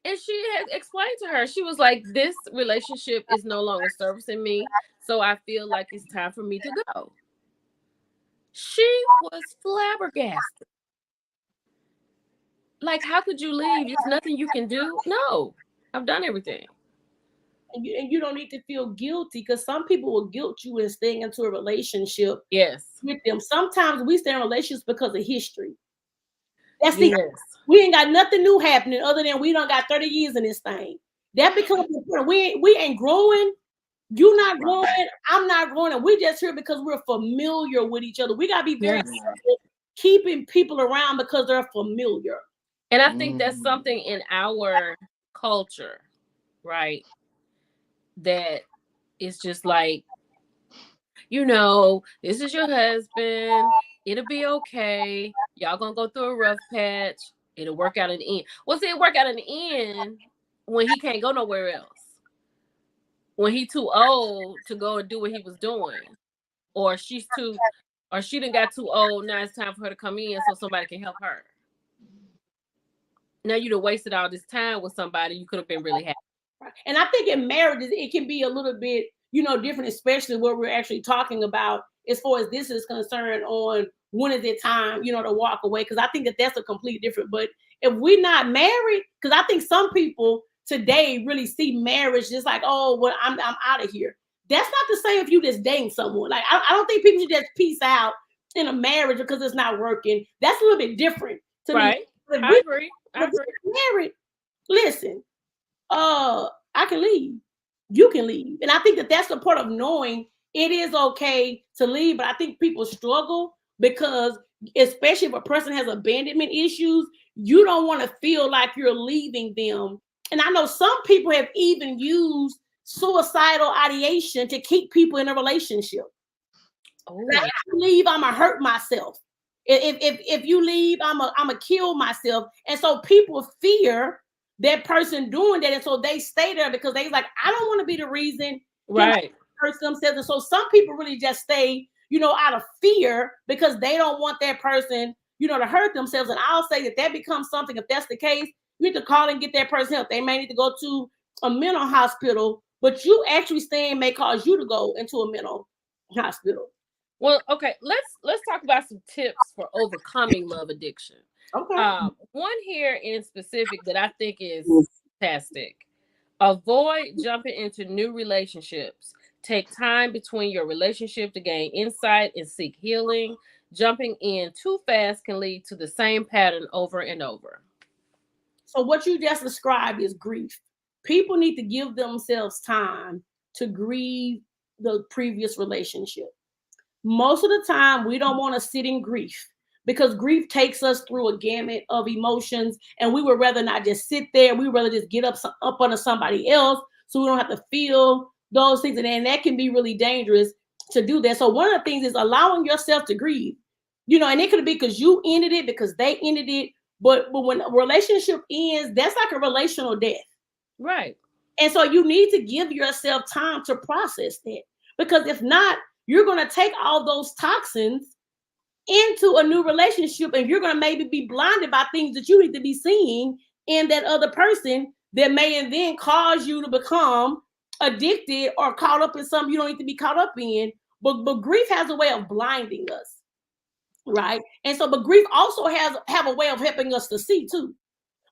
Speaker 1: And she had explained to her, she was like, this relationship is no longer servicing me, so I feel like it's time for me to go. She was flabbergasted. Like, how could you leave? There's nothing you can do. No, I've done everything.
Speaker 3: And you don't need to feel guilty, because some people will guilt you in staying into a relationship with them. Sometimes we stay in relationships because of history. That's we ain't got nothing new happening other than we done got 30 years in this thing. That becomes important. We ain't growing. You're not growing. I'm not growing. And we just here because we're familiar with each other. We got to be very careful keeping people around because they're familiar.
Speaker 1: And I think that's something in our culture, right? That is just like, this is your husband. It'll be okay. Y'all gonna go through a rough patch. It'll work out in the end. Well, see, it work out in the end when he can't go nowhere else. When he too old to go and do what he was doing. Or she done got too old. Now it's time for her to come in so somebody can help her. Now you'd have wasted all this time with somebody you could have been really happy.
Speaker 3: And I think in marriages, it can be a little bit, different, especially what we're actually talking about as far as this is concerned on when is it time, to walk away. Because I think that's a completely different. But if we're not married, because I think some people today really see marriage just like, oh, well, I'm out of here. That's not the same if you just dating someone. Like, I don't think people should just peace out in a marriage because it's not working. That's a little bit different to me.
Speaker 1: I agree.
Speaker 3: Married, listen, I can leave. You can leave. And I think that's the part of knowing it is okay to leave. But I think people struggle because, especially if a person has abandonment issues, you don't want to feel like you're leaving them. And I know some people have even used suicidal ideation to keep people in a relationship. Like, if you leave, I'ma hurt myself. If you leave, I'ma kill myself. And so people fear that person doing that, and so they stay there because they like, I don't want to be the reason,
Speaker 1: right,
Speaker 3: hurt themselves. And so some people really just stay, out of fear because they don't want that person, to hurt themselves. And I'll say that becomes something. If that's the case, you need to call and get that person help. They may need to go to a mental hospital, but you actually staying may cause you to go into a mental hospital.
Speaker 1: Well, okay, let's talk about some tips for overcoming love addiction.
Speaker 3: Okay.
Speaker 1: One here in specific that I think is fantastic. Avoid jumping into new relationships. Take time between your relationship to gain insight and seek healing. Jumping in too fast can lead to the same pattern over and over.
Speaker 3: So what you just described is grief. People need to give themselves time to grieve the previous relationship. Most of the time, we don't want to sit in grief because grief takes us through a gamut of emotions, and we would rather not just sit there. We would rather just get up under somebody else so we don't have to feel those things. And then that can be really dangerous to do that. So one of the things is allowing yourself to grieve, and it could be because you ended it, because they ended it. But when a relationship ends, that's like a relational death.
Speaker 1: Right.
Speaker 3: And so you need to give yourself time to process that, because if not, you're going to take all those toxins into a new relationship, and you're going to maybe be blinded by things that you need to be seeing in that other person that may and then cause you to become addicted or caught up in something you don't need to be caught up in. But grief has a way of blinding us, right? And so, but grief also have a way of helping us to see too,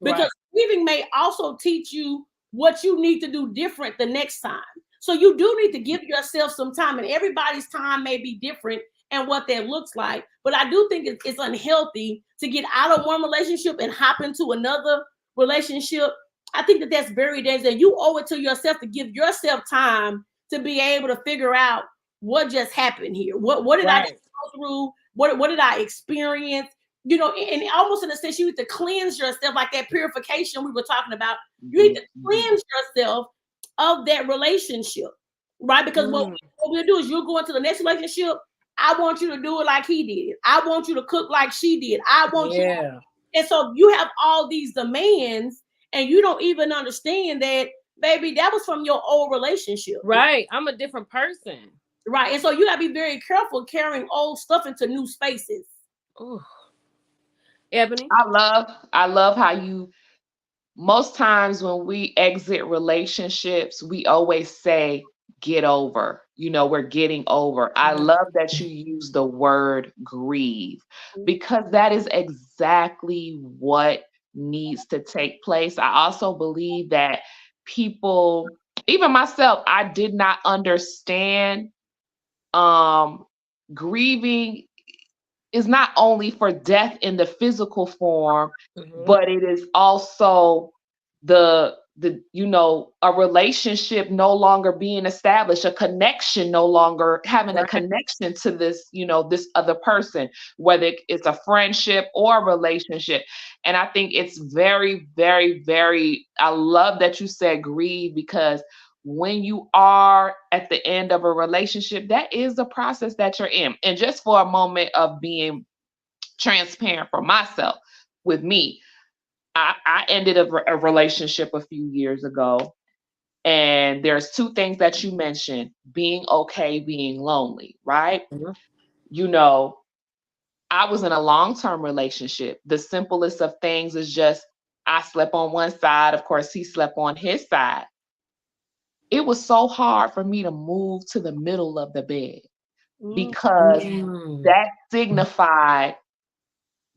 Speaker 3: because grieving may also teach you what you need to do different the next time. So you do need to give yourself some time, and everybody's time may be different and what that looks like. But I do think it's unhealthy to get out of one relationship and hop into another relationship. I think that's very dangerous. And you owe it to yourself to give yourself time to be able to figure out what just happened here. What did I go through? What did I experience? And almost in a sense, you need to cleanse yourself, like that purification we were talking about. You need to cleanse yourself of that relationship, right? Because what we'll do is you'll go into the next relationship. I want you to do it like he did. I want you to cook like she did. I want you. And so you have all these demands, and you don't even understand that, baby, that was from your old relationship.
Speaker 1: Right. I'm a different person.
Speaker 3: Right. And so you gotta be very careful carrying old stuff into new spaces.
Speaker 1: Ooh. Ebony?
Speaker 2: I love how you, most times when we exit relationships, we always say, get over, we're getting over. I love that you use the word grieve, because that is exactly what needs to take place. I also believe that people, even myself, I did not understand grieving is not only for death in the physical form, but it is also the a relationship no longer being established, a connection no longer having a connection to this, this other person, whether it's a friendship or a relationship. And I think it's very, very, very, I love that you said grieve, because when you are at the end of a relationship, that is the process that you're in. And just for a moment of being transparent for myself, with me, I ended a relationship a few years ago. And there's two things that you mentioned: being okay, being lonely, right? I was in a long-term relationship. The simplest of things is just, I slept on one side. Of course, he slept on his side. It was so hard for me to move to the middle of the bed, because that signified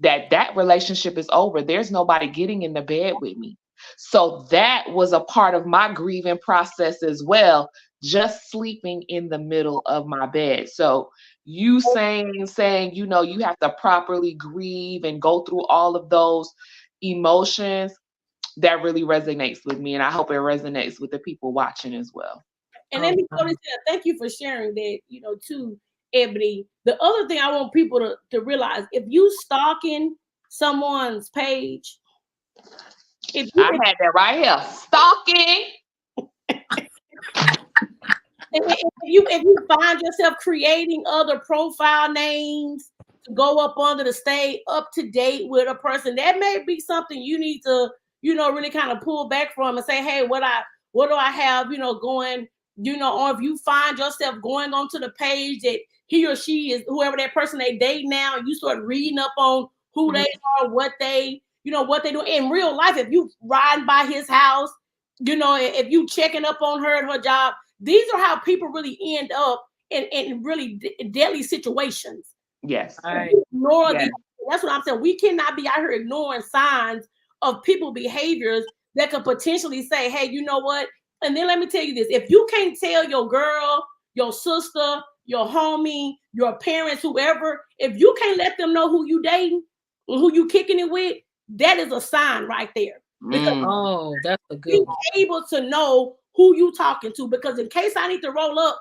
Speaker 2: that relationship is over. There's nobody getting in the bed with me. So that was a part of my grieving process as well, just sleeping in the middle of my bed. So you saying, you have to properly grieve and go through all of those emotions, that really resonates with me. And I hope it resonates with the people watching as well.
Speaker 3: And let me thank you for sharing that, too, Ebony. The other thing I want people to realize, if you stalking someone's page,
Speaker 2: I had that right here. Stalking.
Speaker 3: if you find yourself creating other profile names to go up under to stay up to date with a person, that may be something you need to, really kind of pull back from and say, hey, what do I have, going, or if you find yourself going onto the page that he or she is, whoever that person they date now, and you start reading up on who they are, what they do in real life. If you riding by his house, if you checking up on her and her job, these are how people really end up in really deadly situations.
Speaker 2: Yes.
Speaker 3: Ignore these. That's what I'm saying. We cannot be out here ignoring signs of people behaviors that could potentially say, hey, you know what? And then let me tell you this. If you can't tell your girl, your sister, your homie, your parents, whoever, if you can't let them know who you dating and who you kicking it with, that is a sign right there.
Speaker 1: Oh, that's a good one.
Speaker 3: Able to know who you talking to, because in case I need to roll up,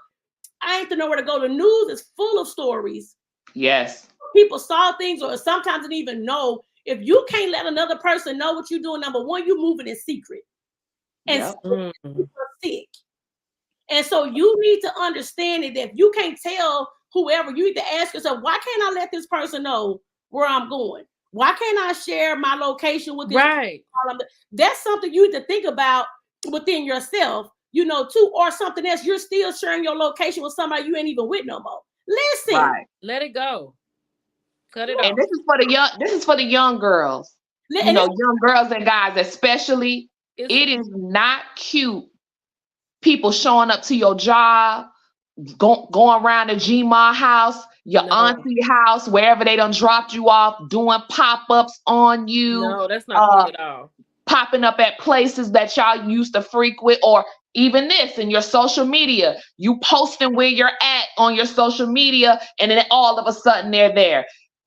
Speaker 3: I ain't to know where to go. The news is full of stories.
Speaker 2: Yes.
Speaker 3: People saw things, or sometimes didn't even know. If you can't let another person know what you're doing, number one, you're moving in secret. And so people are sick. And so you need to understand it, that if you can't tell whoever, you need to ask yourself, why can't I let this person know where I'm going? Why can't I share my location with this?
Speaker 1: Right.
Speaker 3: That's something you need to think about within yourself, too, or something else. You're still sharing your location with somebody you ain't even with no more. Listen.
Speaker 2: Right.
Speaker 1: Let it go. Cut it
Speaker 2: and
Speaker 1: off.
Speaker 2: this is for the young girls. Young girls and guys, especially. It is not cute. People showing up to your job, going around the Gma house, your auntie house, wherever they done dropped you off, doing pop-ups on you.
Speaker 1: No, that's not cool at all.
Speaker 2: Popping up at places that y'all used to frequent, or even this in your social media, you posting where you're at on your social media, and then all of a sudden they're there.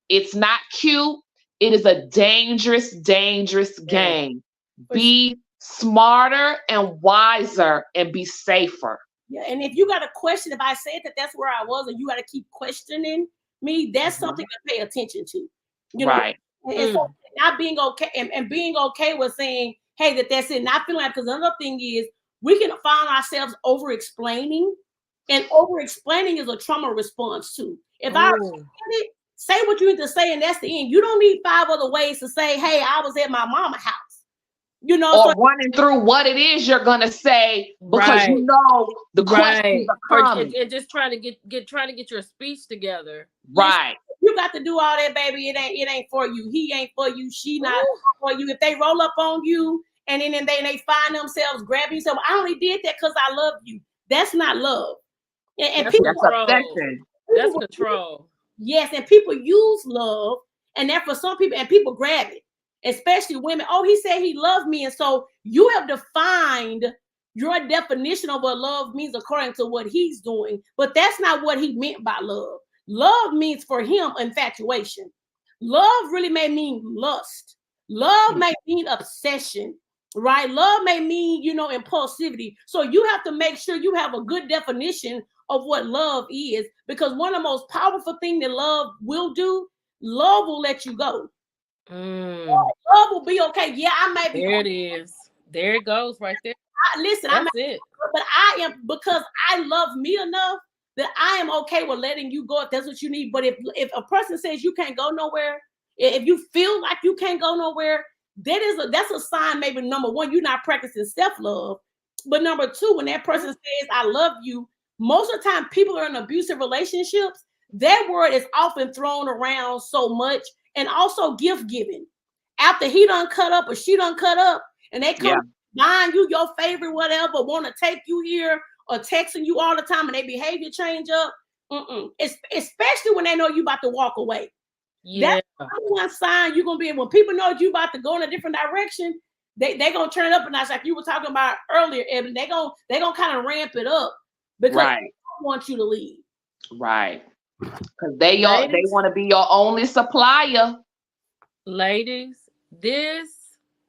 Speaker 2: It's not cute. It is a dangerous, dangerous game. Be smarter and wiser and be safer.
Speaker 3: Yeah, and if you got a question, if I said that's where I was, and you got to keep questioning me, that's something to pay attention to.
Speaker 2: Right.
Speaker 3: And so not being okay and being okay with saying, hey, that's it. Not feeling like, because another thing is we can find ourselves over explaining, and over explaining is a trauma response too. If I it, say what you need to say, and that's the end. You don't need 5 other ways to say, hey, I was at my mama's house.
Speaker 2: Or running through what it is you're gonna say, because the questions are coming.
Speaker 1: And just trying to get your speech together.
Speaker 2: Right.
Speaker 3: You got to do all that, baby. It ain't for you. He ain't for you. She not for you. If they roll up on you and then they find themselves grabbing yourself, I only did that because I love you. That's not love. And
Speaker 1: that's
Speaker 3: people,
Speaker 1: that's control.
Speaker 3: Yes, and people use love, and that for some people, and people grab it. Especially women. Oh, he said he loved me. And so you have defined your definition of what love means according to what he's doing. But that's not what he meant by love. Love means for him infatuation. Love really may mean lust. Love may mean obsession, right? Love may mean, impulsivity. So you have to make sure you have a good definition of what love is, because one of the most powerful things that love will do, love will let you go. Love will be okay. Yeah, I may be.
Speaker 1: There it is. There it goes right there.
Speaker 3: Listen, but I am, because I love me enough that I am okay with letting you go if that's what you need. But if a person says you can't go nowhere, if you feel like you can't go nowhere, that's a sign. Maybe number one, you're not practicing self-love. But number two, when that person says I love you, most of the time people are in abusive relationships. That word is often thrown around so much. And also gift giving. After he done cut up or she done cut up, and they come buying you your favorite whatever, want to take you here, or texting you all the time, and their behavior change up. Especially when they know you about to walk away.
Speaker 1: Yeah.
Speaker 3: That's one sign you're gonna be. When people know you about to go in a different direction, they gonna turn it up a notch, like you were talking about earlier, Evan. They gonna kind of ramp it up because they don't want you to leave.
Speaker 2: Right. Because they want to be your only supplier.
Speaker 1: Ladies, this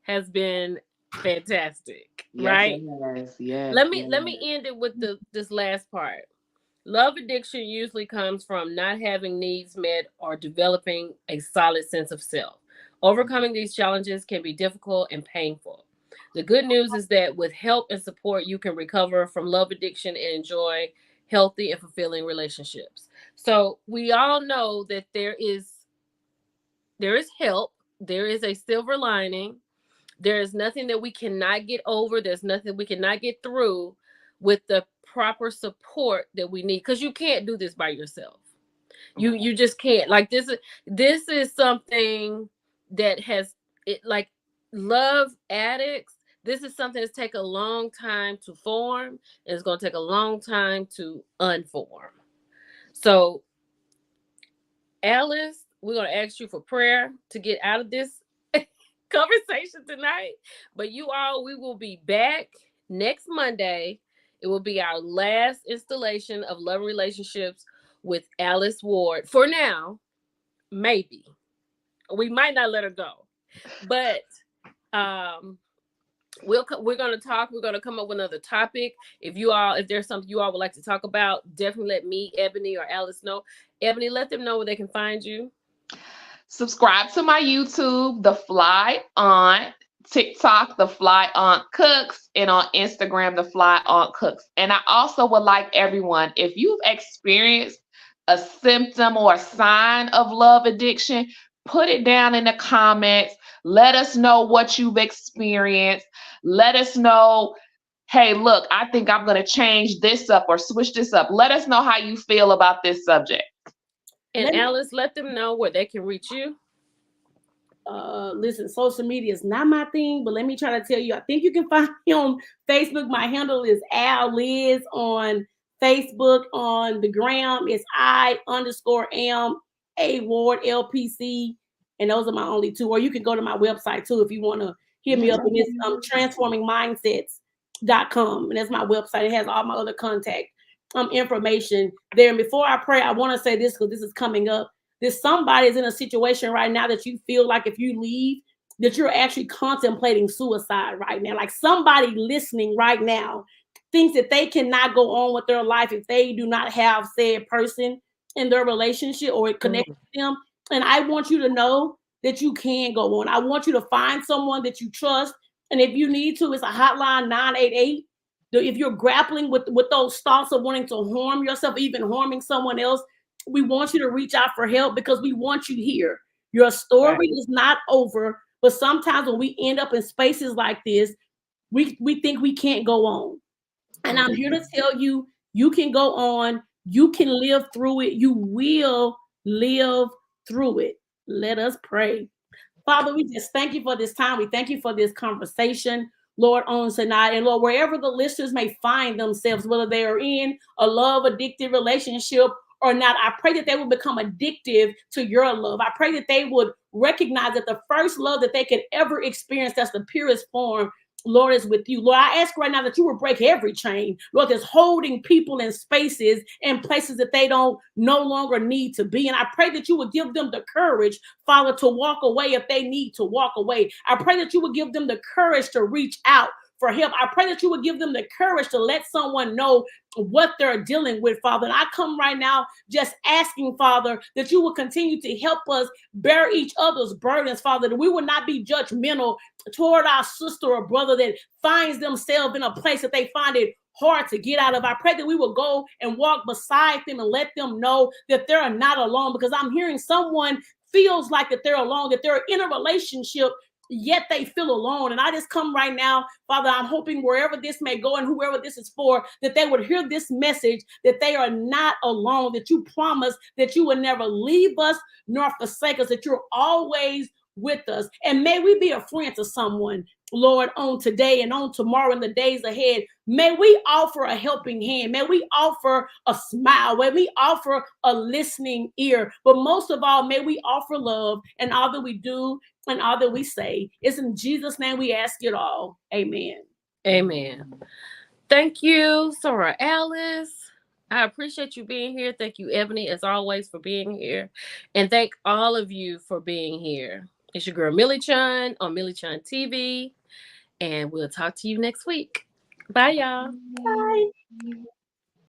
Speaker 1: has been fantastic,
Speaker 2: yes,
Speaker 1: right?
Speaker 2: Yes.
Speaker 1: Let me end it with this last part. Love addiction usually comes from not having needs met or developing a solid sense of self. Overcoming these challenges can be difficult and painful. The good news is that with help and support, you can recover from love addiction and enjoy healthy and fulfilling relationships. So we all know that there is help. There is a silver lining. There is nothing that we cannot get over. There's nothing we cannot get through with the proper support that we need, because you can't do this by yourself. You just can't. Like, this is something that has it, like love addicts. This is something that's take a long time to form, and it's going to take a long time to unform. So, Alice, we're going to ask you for prayer to get out of this conversation tonight. But you all, we will be back next Monday. It will be our last installation of Love and Relationships with Alice Ward. For now, maybe. We might not let her go. But we're going to talk. We're going to come up with another topic. If there's something you all would like to talk about, definitely let me, Ebony, or Alice know. Ebony, let them know where they can find you.
Speaker 2: Subscribe to my YouTube, The Fly Aunt, TikTok, The Fly Aunt Cooks, and on Instagram, The Fly Aunt Cooks. And I also would like everyone, if you've experienced a symptom or a sign of love addiction, put it down in the comments. Let us know what you've experienced. Let us know, hey, look, I think I'm going to change this up or switch this up. Let us know how you feel about this subject.
Speaker 1: And Alice, let them know where they can reach you.
Speaker 3: Listen, social media is not my thing, but let me try to tell you, I think you can find me on Facebook. My handle is Al Liz on Facebook. On the gram, it's I_am A Ward LPC. And those are my only two. Or you can go to my website too if you want to hit me up. And it's transformingmindsets.com. And that's my website. It has all my other contact information there. And before I pray, I want to say this, because this is coming up. There's somebody is in a situation right now that you feel like if you leave, that you're actually contemplating suicide right now. Like, somebody listening right now thinks that they cannot go on with their life if they do not have said person in their relationship or it connects with them. And I want you to know that you can go on. I want you to find someone that you trust. And if you need to, it's a hotline, 988. If you're grappling with those thoughts of wanting to harm yourself, even harming someone else, we want you to reach out for help, because we want you here. Your story is not over. But sometimes when we end up in spaces like this, we think we can't go on. And I'm here to tell you, you can go on. You can live through it. You will live through it. Let us pray. Father, we just thank you for this time. We thank you for this conversation, Lord, on tonight. And Lord, wherever the listeners may find themselves, whether they are in a love addicted relationship or not, I pray that they will become addictive to your love. I pray that they would recognize that the first love that they could ever experience, that's the purest form, Lord, is with you. Lord, I ask right now that you will break every chain, Lord, that's holding people in spaces and places that they don't no longer need to be. And I pray that you would give them the courage, Father, to walk away if they need to walk away. I pray that you would give them the courage to reach out for help. I pray that you would give them the courage to let someone know what they're dealing with, Father. And I come right now just asking, Father, that you will continue to help us bear each other's burdens, Father, that we will not be judgmental toward our sister or brother that finds themselves in a place that they find it hard to get out of. I pray that we will go and walk beside them and let them know that they're not alone, because I'm hearing someone feels like that they're alone, that they're in a relationship, yet they feel alone. And I just come right now, Father, I'm hoping wherever this may go and whoever this is for, that they would hear this message, that they are not alone, that you promise that you will never leave us nor forsake us, that you're always with us. And may we be a friend to someone, Lord, on today and on tomorrow and the days ahead. May we offer a helping hand. May we offer a smile. May we offer a listening ear. But most of all, may we offer love in all that we do and all that we say. It's in Jesus' name we ask it all. Amen.
Speaker 1: Amen. Thank you, Sarah Alice. I appreciate you being here. Thank you, Ebony, as always, for being here. And thank all of you for being here. It's your girl, Millie Chun, on Millie Chun TV. And we'll talk to you next week. Bye, y'all.
Speaker 3: Bye.